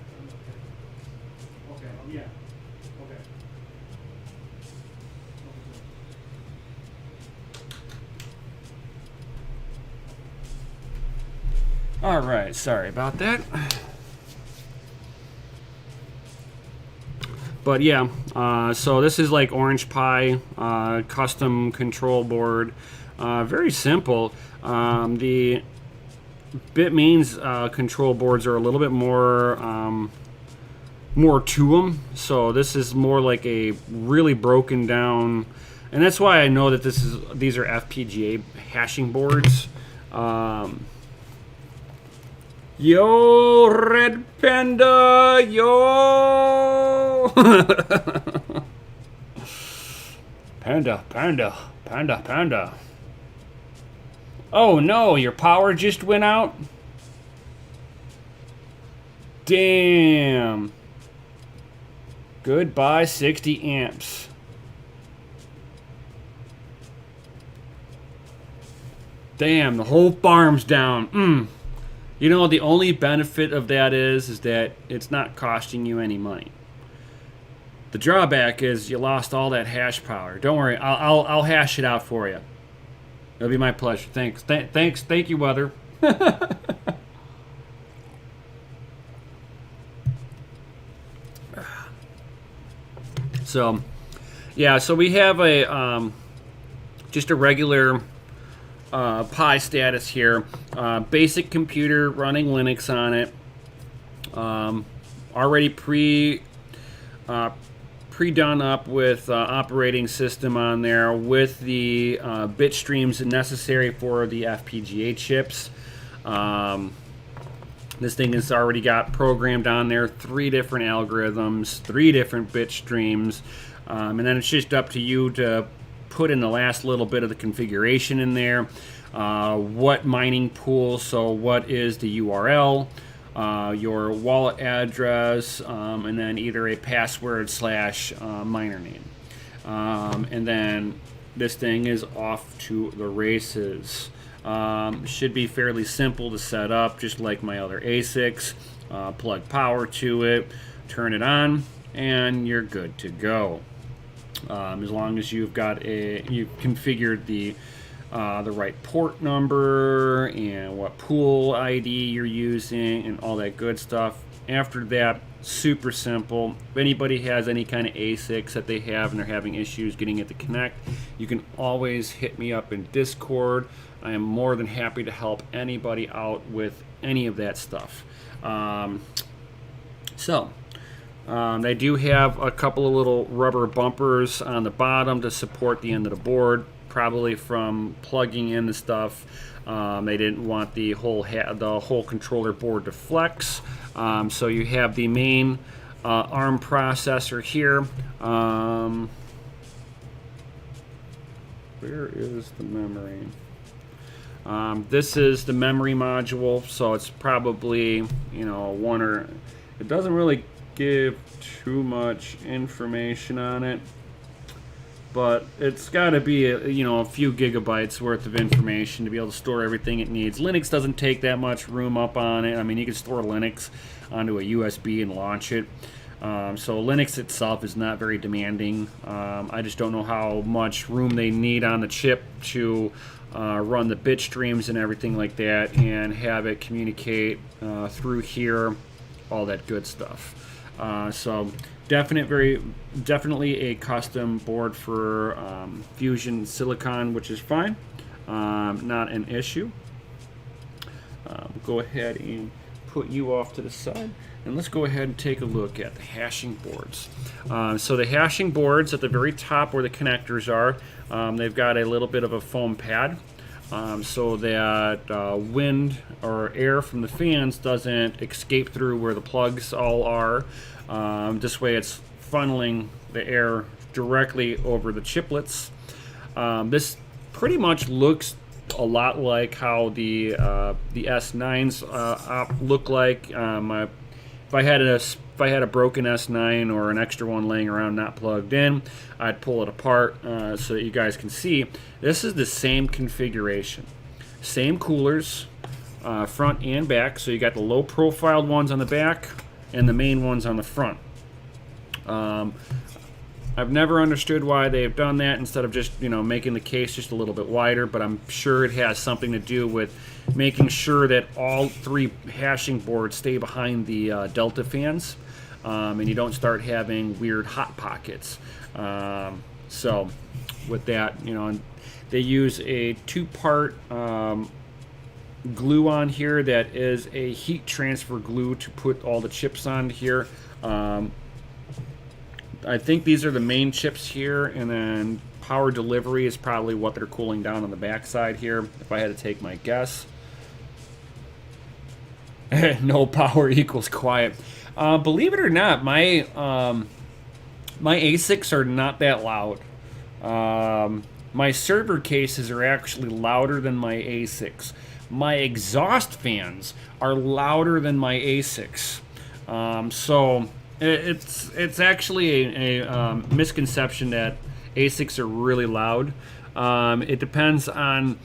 Okay, yeah. Okay. All right, sorry about that. But yeah, so this is like Orange Pi custom control board. Very simple. The Bitmain's control boards are a little bit more to them. So this is more like a really broken down, and that's why I know that these are FPGA hashing boards. Yo, Red Panda, yo! Panda. Oh no, your power just went out? Damn. Goodbye 60 amps. Damn, the whole farm's down. You know, the only benefit of that is that it's not costing you any money. The drawback is you lost all that hash power. Don't worry, I'll hash it out for you. It'll be my pleasure. Thanks. Thank you, weather. So, yeah. So we have a just a regular Pi status here. Basic computer running Linux on it. Already pre-done up with operating system on there with the bit streams necessary for the FPGA chips. This thing has already got programmed on there, 3 different algorithms, 3 different bit streams, and then it's just up to you to put in the last little bit of the configuration in there. What mining pool, so what is the URL, your wallet address, and then either a password / miner name. And then this thing is off to the races. Should be fairly simple to set up, just like my other ASICs. Plug power to it, turn it on, and you're good to go. As long as you've configured the right port number and what pool ID you're using and all that good stuff. After that, super simple. If anybody has any kind of ASICs that they have and they're having issues getting it to connect, you can always hit me up in Discord. I am more than happy to help anybody out with any of that stuff. They do have a couple of little rubber bumpers on the bottom to support the end of the board, probably from plugging in the stuff. They didn't want the whole controller board to flex. So you have the main ARM processor here. Where is the memory? This is the memory module, so it's probably, it doesn't really give too much information on it, but it's got to be a few gigabytes worth of information to be able to store everything it needs. Linux doesn't take that much room up on it. I mean, you can store Linux onto a USB and launch it. So Linux itself is not very demanding. I just don't know how much room they need on the chip to run the bit streams and everything like that and have it communicate through here, all that good stuff. So definitely a custom board for FusionSilicon, which is fine, not an issue. Go ahead and put you off to the side, and let's go ahead and take a look at the hashing boards. So the hashing boards at the very top where the connectors are, they've got a little bit of a foam pad, so that wind or air from the fans doesn't escape through where the plugs all are. This way it's funneling the air directly over the chiplets. This pretty much looks a lot like how the S9s look like. If I had a broken S9 or an extra one laying around not plugged in, I'd pull it apart so that you guys can see. This is the same configuration, same coolers, front and back. So you got the low profiled ones on the back and the main ones on the front. I've never understood why they've done that instead of just making the case just a little bit wider, but I'm sure it has something to do with making sure that all 3 hashing boards stay behind the Delta fans, and you don't start having weird hot pockets. So with that, they use a 2-part glue on here that is a heat transfer glue to put all the chips on here. I think these are the main chips here, and then power delivery is probably what they're cooling down on the back side here, if I had to take my guess. No power equals quiet. Believe it or not, my ASICs are not that loud. My server cases are actually louder than my ASICs. My exhaust fans are louder than my ASICs. So it's actually a misconception that ASICs are really loud. It depends on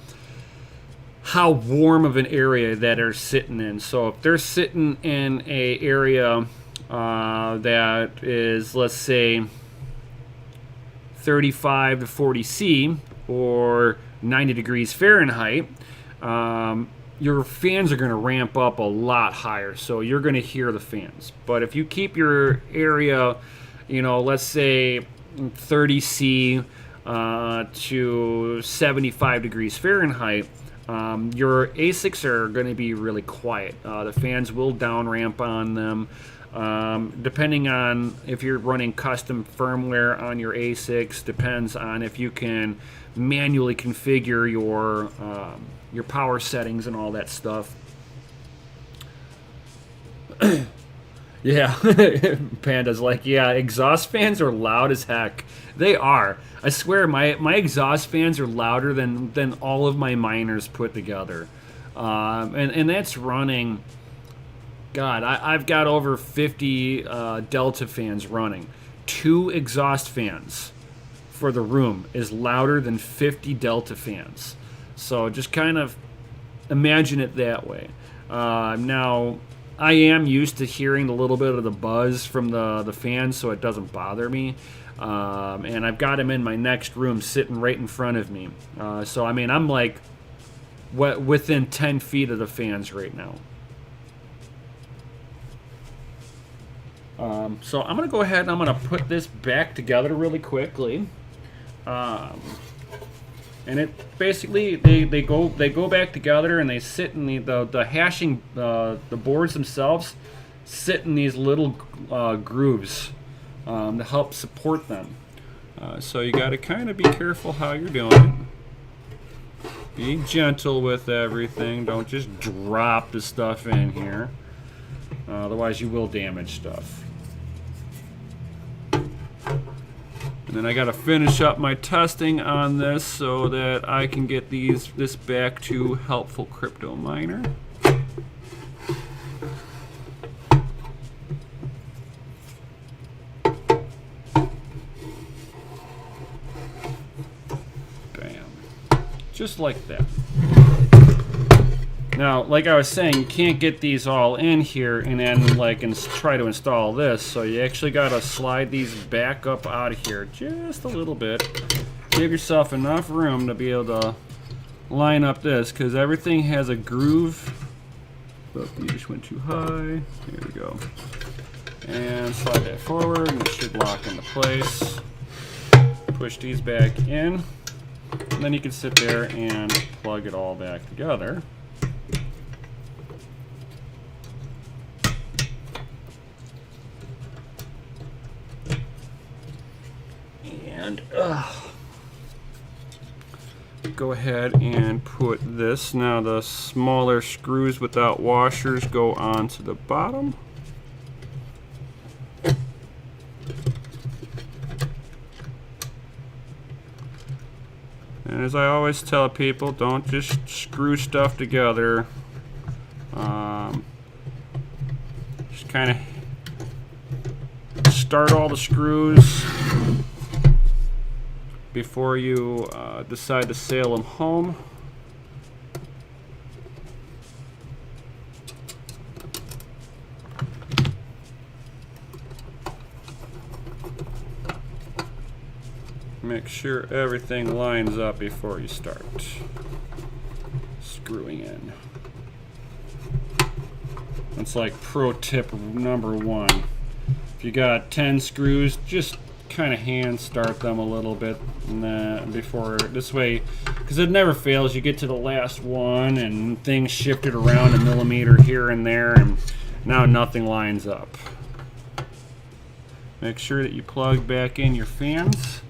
how warm of an area that they're sitting in. So if they're sitting in a area that is, let's say, 35 to 40 C or 90 degrees Fahrenheit, your fans are going to ramp up a lot higher, so you're going to hear the fans. But if you keep your area, let's say 30 C to 75 degrees Fahrenheit, your ASICs are going to be really quiet. The fans will down ramp on them. Depending on if you're running custom firmware on your ASICs, depends on if you can manually configure your power settings and all that stuff. Yeah, Panda's like, yeah, exhaust fans are loud as heck. They are. I swear, my exhaust fans are louder than all of my miners put together. And that's running, God, I've got over 50 Delta fans running. 2 exhaust fans for the room is louder than 50 Delta fans. So just kind of imagine it that way. Now, I am used to hearing a little bit of the buzz from the fans, so it doesn't bother me. And I've got them in my next room sitting right in front of me. So, I mean, I'm like within 10 feet of the fans right now. So I'm going to go ahead and I'm going to put this back together really quickly. And it basically, they go back together and they sit in the hashing, the boards themselves sit in these little grooves to help support them. So you got to kind of be careful how you're doing it. Be gentle with everything. Don't just drop the stuff in here. Otherwise you will damage stuff. And then I got to finish up my testing on this so that I can get this back to Helpful Crypto Miner. Bam. Just like that. Now, like I was saying, you can't get these all in here and then try to install this. So you actually got to slide these back up out of here just a little bit. Give yourself enough room to be able to line up this, because everything has a groove. But you just went too high. Here we go. And slide that forward, and it should lock into place. Push these back in. And then you can sit there and plug it all back together. And go ahead and put this. Now the smaller screws without washers go onto the bottom. And as I always tell people, don't just screw stuff together. Just kind of start all the screws before you decide to sail them home. Make sure everything lines up before you start screwing in. That's like pro tip number 1. If you got 10 screws, just kind of hand start them a little bit before, this way, because it never fails, you get to the last one and things shifted around a millimeter here and there, and now nothing lines up. Make sure that you plug back in your fans,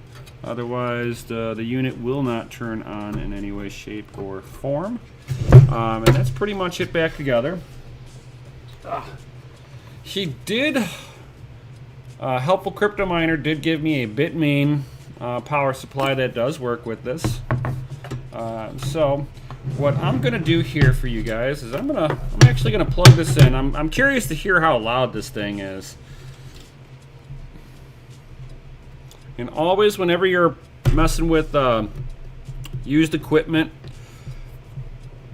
otherwise the unit will not turn on in any way, shape, or form. And that's pretty much it back together. He did Helpful Crypto Miner did give me a Bitmain power supply that does work with this. So what I'm gonna do here for you guys is I'm actually gonna plug this in. I'm curious to hear how loud this thing is. And always, whenever you're messing with used equipment,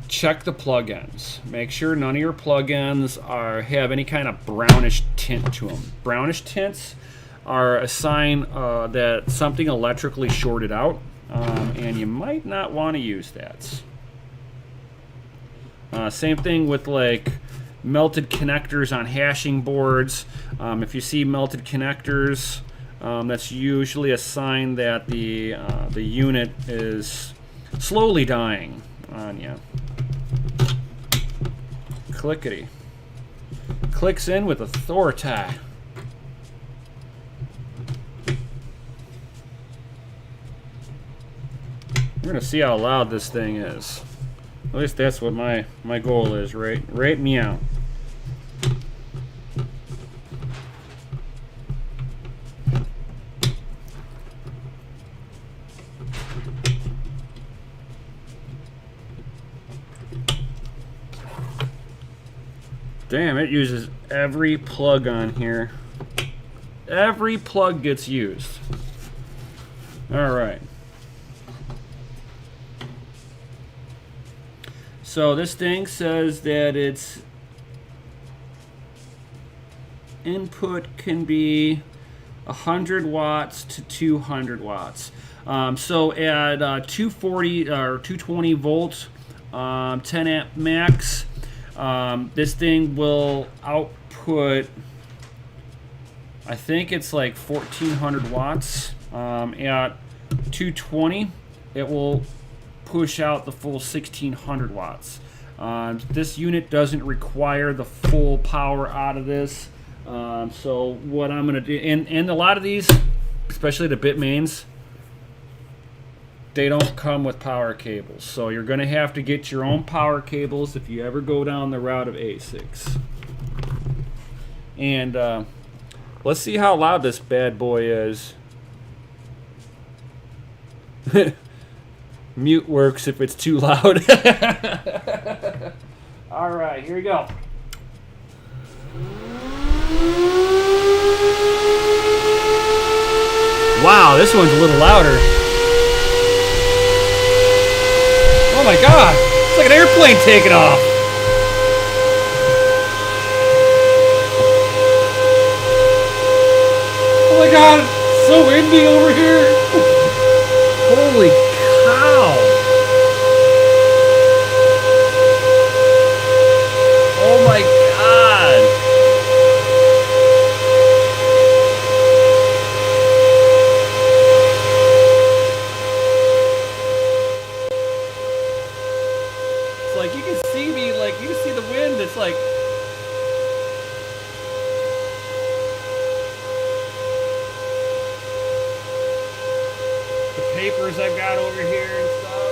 check the plug-ins. Make sure none of your plug-ins have any kind of brownish tint to them. Brownish tints are a sign that something electrically shorted out, and you might not want to use that. Same thing with like melted connectors on hashing boards. If you see melted connectors, that's usually a sign that the unit is slowly dying on you. Clickety. Clicks in with authority. We're gonna see how loud this thing is. At least that's what my goal is, right? Right meow. Damn, it uses every plug on here. Every plug gets used. All right. So this thing says that its input can be 100 watts to 200 watts. So at 240 or 220 volts, 10 amp max, this thing will output, I think it's like 1400 watts. At 220, it will push out the full 1600 watts. This unit doesn't require the full power out of this. So what I'm going to do, and a lot of these, especially the bit mains, they don't come with power cables. So you're going to have to get your own power cables if you ever go down the route of ASICs. And let's see how loud this bad boy is. Mute works if it's too loud. All right, here we go. Wow, this one's a little louder. Oh my God, it's like an airplane taking off. Oh my God, it's so windy over here. Holy cow. Oh my God. It's like you can see me, like you can see the wind. It's like the papers I've got over here and stuff.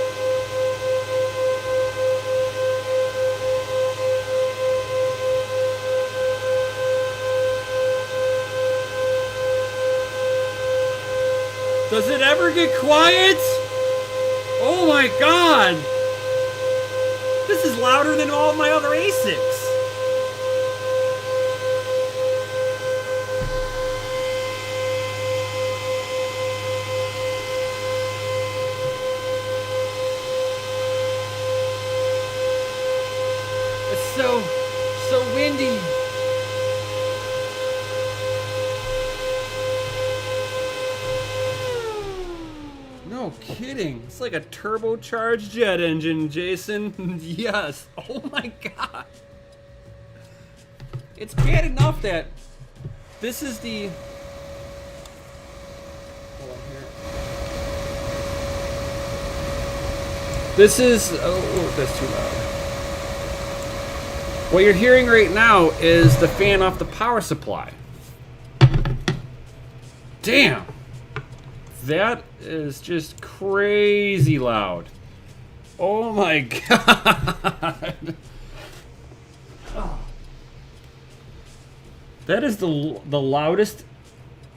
Does it ever get quiet? Oh my God! This is louder than all of my other ASICs. It's so windy. No kidding. It's like a turbocharged jet engine, Jason. Yes. Oh my God. It's bad enough that this is the... Hold on here. This is... Oh, that's too loud. What you're hearing right now is the fan off the power supply. Damn. That is just crazy loud. Oh my God. Oh. That is the loudest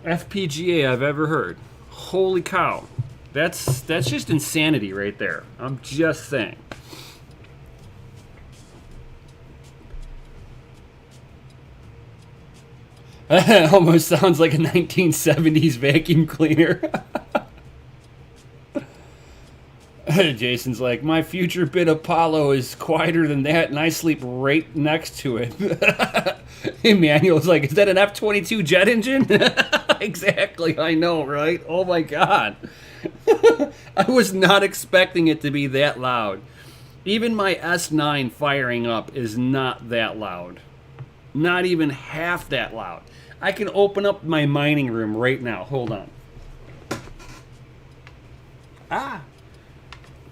FPGA I've ever heard. Holy cow. That's just insanity right there. I'm just saying. It almost sounds like a 1970s vacuum cleaner. Jason's like, my future bit Apollo is quieter than that, and I sleep right next to it. Emmanuel's like, is that an F-22 jet engine? Exactly, I know, right? Oh my god. I was not expecting it to be that loud. Even my S9 firing up is not that loud. Not even half that loud. I can open up my mining room right now. Hold on. Ah!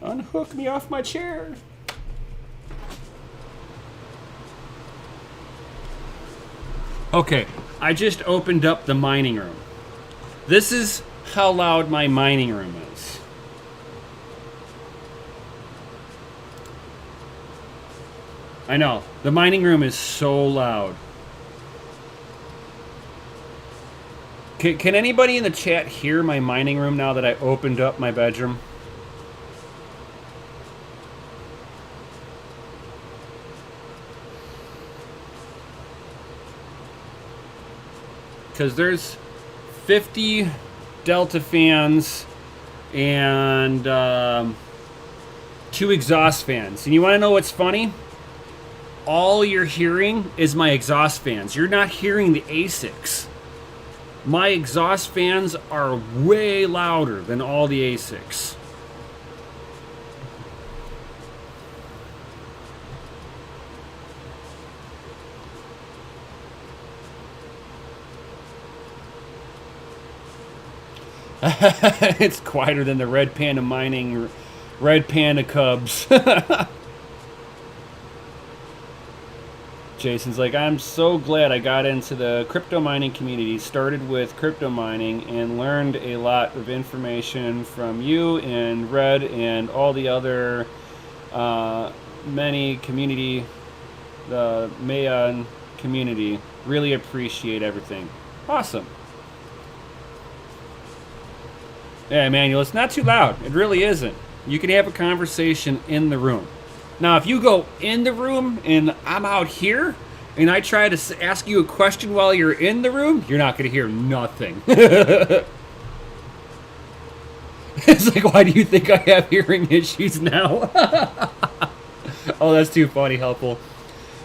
Unhook me off my chair. Okay, I just opened up the mining room. This is how loud my mining room is. I know, the mining room is so loud. Can anybody in the chat hear my mining room now that I opened up my bedroom? Because there's 50 Delta fans and 2 exhaust fans. And you want to know what's funny? All you're hearing is my exhaust fans. You're not hearing the ASICs. My exhaust fans are way louder than all the ASICs. It's quieter than the Red Panda mining, Red Panda Cubs. Jason's like, I'm so glad I got into the crypto mining community, started with crypto mining, and learned a lot of information from you and Red and all the other many community, the Mayan community. Really appreciate everything. Awesome. Yeah, Emmanuel, it's not too loud. It really isn't. You can have a conversation in the room. Now, if you go in the room and I'm out here and I try to ask you a question while you're in the room, you're not going to hear nothing. It's like, why do you think I have hearing issues now? Oh, that's too funny, helpful.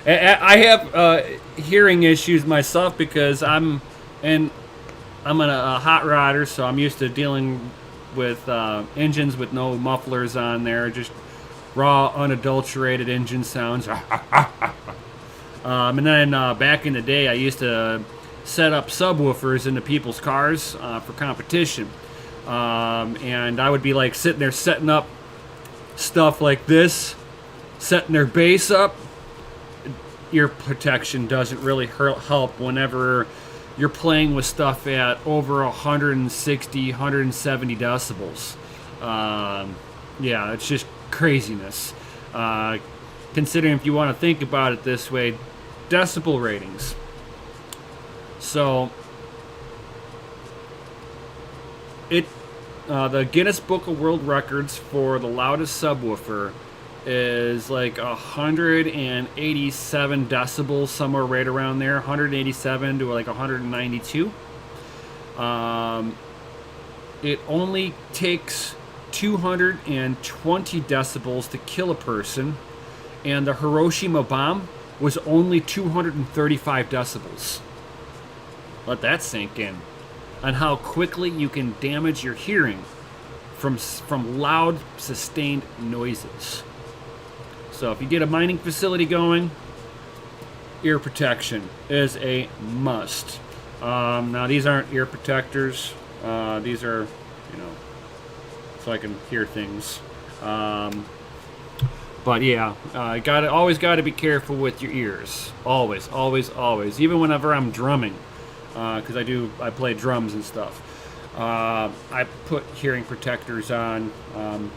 I have hearing issues myself because I'm a hot rodder, so I'm used to dealing with engines with no mufflers on there, just raw, unadulterated engine sounds. And then back in the day, I used to set up subwoofers into people's cars for competition. And I would be like sitting there setting up stuff like this, setting their bass up. Ear protection doesn't really help whenever you're playing with stuff at over 160, 170 decibels. Yeah, it's just craziness. Considering, if you want to think about it this way, decibel ratings. So the Guinness Book of World Records for the loudest subwoofer is like 187 decibels, somewhere right around there, 187 to like 192. It only takes 220 decibels to kill a person, and the Hiroshima bomb was only 235 decibels. Let that sink in on how quickly you can damage your hearing from loud, sustained noises. So if you get a mining facility going, ear protection is a must. Now these aren't ear protectors. These are, so I can hear things. But yeah, always got to be careful with your ears. Always, always, always. Even whenever I'm drumming, because I play drums and stuff. I put hearing protectors on,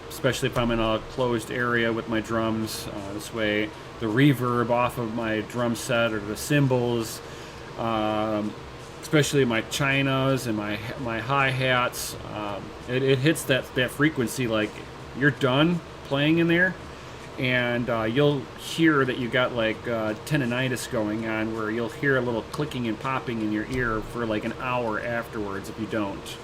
especially if I'm in a closed area with my drums. This way, the reverb off of my drum set or the cymbals, especially my chinas and my hi-hats, it hits that frequency like you're done playing in there, and you'll hear that you got like tendonitis going on, where you'll hear a little clicking and popping in your ear for like an hour afterwards if you don't.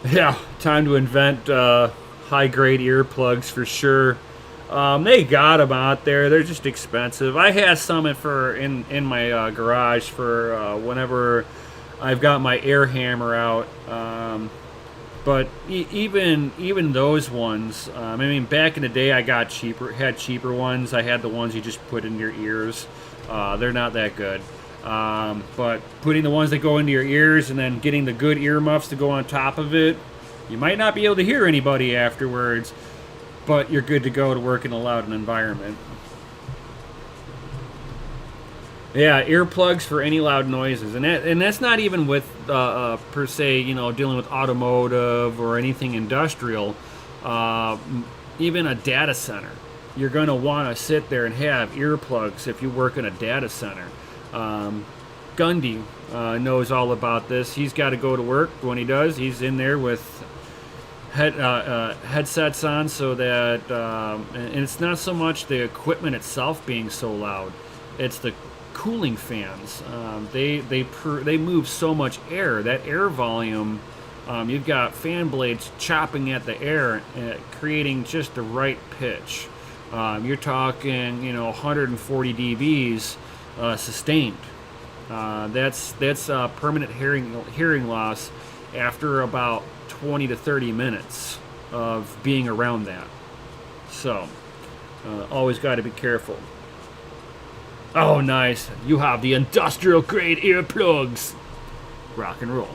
Yeah, time to invent high-grade earplugs for sure. They got them out there. They're just expensive. I had some in my garage for whenever I've got my air hammer out. But even those ones, I mean, back in the day, I had cheaper ones. I had the ones you just put in your ears. They're not that good. But putting the ones that go into your ears and then getting the good earmuffs to go on top of it, you might not be able to hear anybody afterwards, but you're good to go to work in a loud environment. Yeah, earplugs for any loud noises, and that's not even with per se, dealing with automotive or anything industrial. Even a data center, you're going to want to sit there and have earplugs if you work in a data center. Gundy knows all about this. He's got to go to work. When he does, he's in there with headsets on, so that and it's not so much the equipment itself being so loud, it's the cooling fans. They move so much air. That air volume, you've got fan blades chopping at the air, creating just the right pitch. You're talking 140 dBs sustained. That's permanent hearing loss after about 20 to 30 minutes of being around that. So always got to be careful. Oh, nice. You have the industrial grade earplugs. Rock and roll.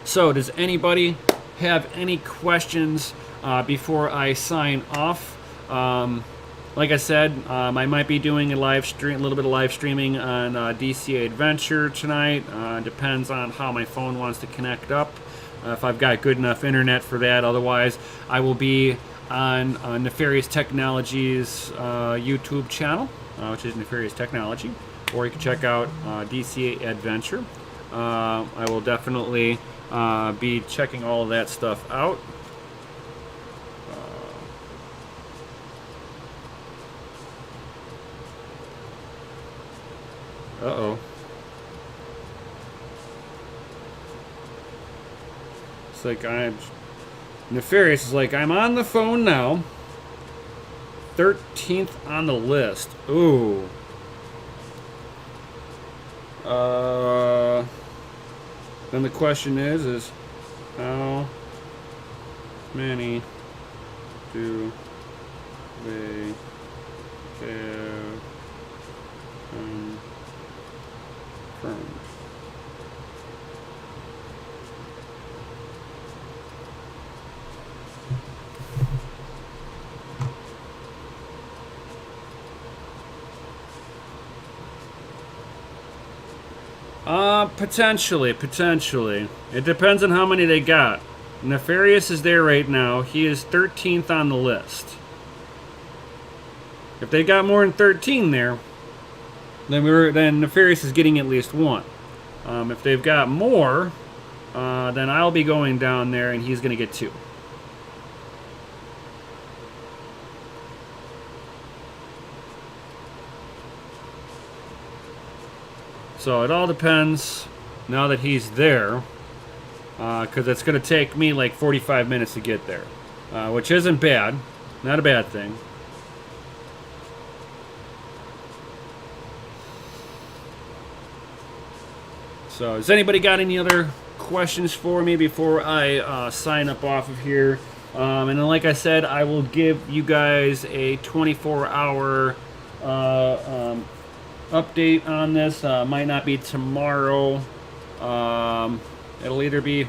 So, does anybody have any questions before I sign off? Like I said, I might be doing a little bit of live streaming on DCA Adventure tonight. Depends on how my phone wants to connect up. If I've got good enough internet for that. Otherwise, I will be on Nefarious Technologies YouTube channel, which is Nefarious Technology, or you can check out DCA Adventure. I will definitely be checking all of that stuff out. Uh-oh. It's like Nefarious is like, I'm on the phone now. 13th on the list. Ooh. Then the question is how many do they have confirmed? Potentially. It depends on how many they got. Nefarious is there right now. He is 13th on the list. If they got more than 13 there, then Nefarious is getting at least one. If they've got more, then I'll be going down there and he's going to get two. So it all depends now that he's there, because it's going to take me like 45 minutes to get there, which isn't bad. Not a bad thing. So has anybody got any other questions for me before I sign up off of here? And then, like I said, I will give you guys a 24-hour update on this. Might not be tomorrow. It'll either be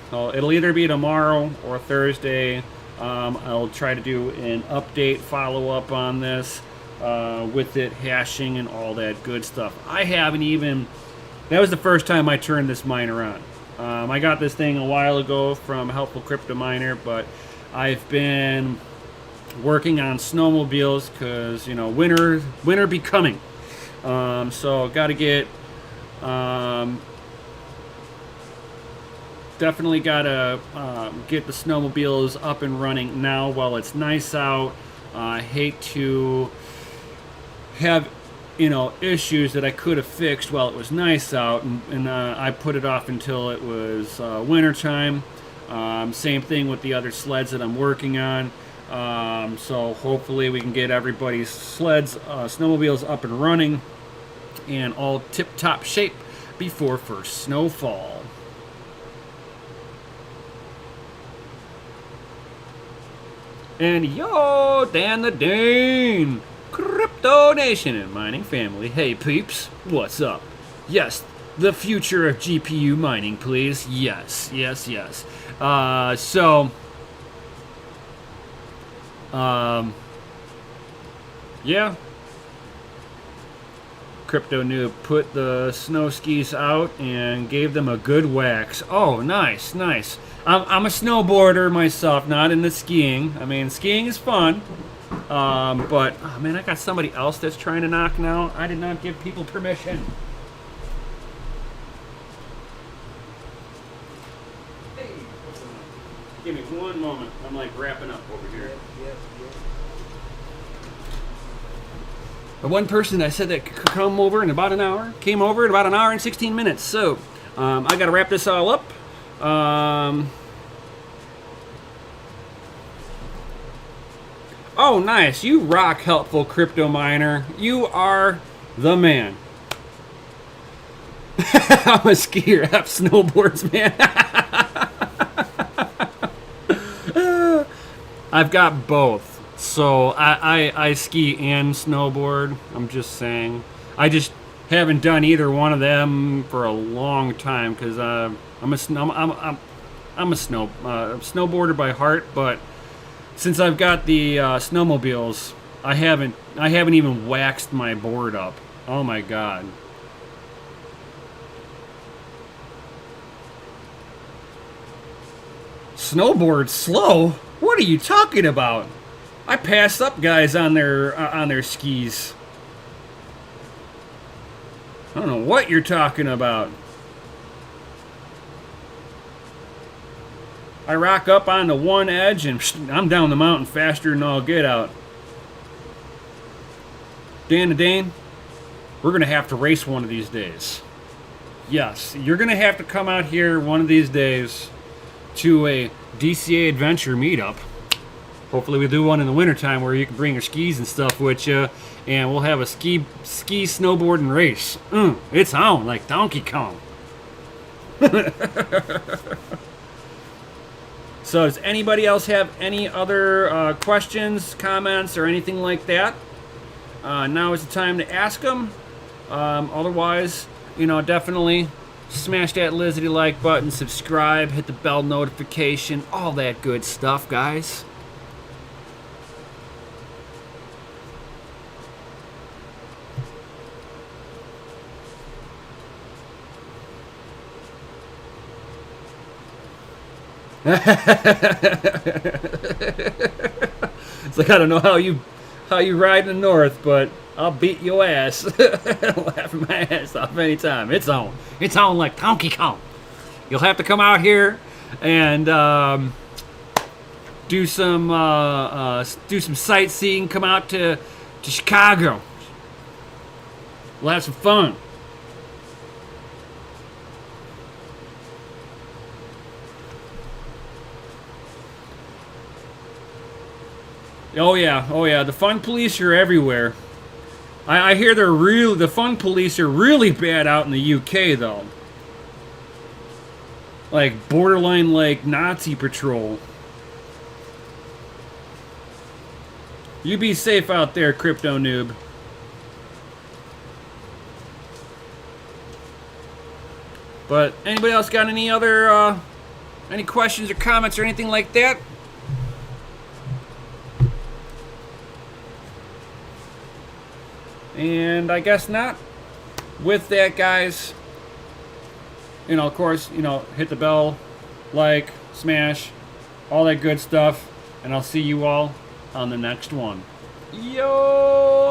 tomorrow or Thursday. I'll try to do an update follow-up on this with it hashing and all that good stuff. That was the first time I turned this miner on. I got this thing a while ago from Helpful Crypto Miner, but I've been working on snowmobiles because, you know, winter be coming. So got to get, definitely got to get the snowmobiles up and running now while it's nice out. I hate to have, you know, issues that I could have fixed while it was nice out, and I put it off until it was winter time. Same thing with the other sleds that I'm working on. So hopefully we can get everybody's sleds, snowmobiles up and running and all tip-top shape before first snowfall. And yo, Dan the Dane, Crypto Nation and mining family. Hey peeps, what's up? Yes, the future of GPU mining, please. Yes. Yeah. Crypto Noob put the snow skis out and gave them a good wax. Oh, nice. I'm a snowboarder myself, not into skiing. I mean, skiing is fun. But, oh man, I got somebody else that's trying to knock now. I did not give people permission. Hey, give me one moment. I'm like wrapping up over here. Yep. The one person I said that could come over in about an hour came over in about an hour and 16 minutes. So, I got to wrap this all up. Oh, nice. You rock, helpful crypto miner. You are the man. I'm a skier. I have snowboards, man. I've got both. So I ski and snowboard. I'm just saying. I just haven't done either one of them for a long time because I'm a snowboarder by heart, but since I've got the snowmobiles, I haven't even waxed my board up. Oh my god. Snowboard slow? What are you talking about? I pass up guys on their skis. I don't know what you're talking about. I rock up onto one edge and I'm down the mountain faster than all get out. Dan the Dane, we're going to have to race one of these days. Yes, you're going to have to come out here one of these days to a DCA Adventure meetup. Hopefully we do one in the wintertime where you can bring your skis and stuff with you, and we'll have a ski snowboarding race. It's on like Donkey Kong. So does anybody else have any other questions, comments, or anything like that? Now is the time to ask them. Otherwise, you know, definitely smash that Lizzie like button, subscribe, hit the bell notification, all that good stuff, guys. It's like, I don't know how you ride in the north, but I'll beat your ass. Laughing my ass off anytime. It's on like Donkey Kong. You'll have to come out here and do some sightseeing. Come out to Chicago. We'll have some fun. Oh yeah. The fun police are everywhere. I hear the fun police are really bad out in the UK though. Like borderline like Nazi patrol. You be safe out there, Crypto Noob. But anybody else got any other any questions or comments or anything like that? And I guess not. With that, guys, of course, hit the bell, like, smash, all that good stuff. And I'll see you all on the next one. Yo!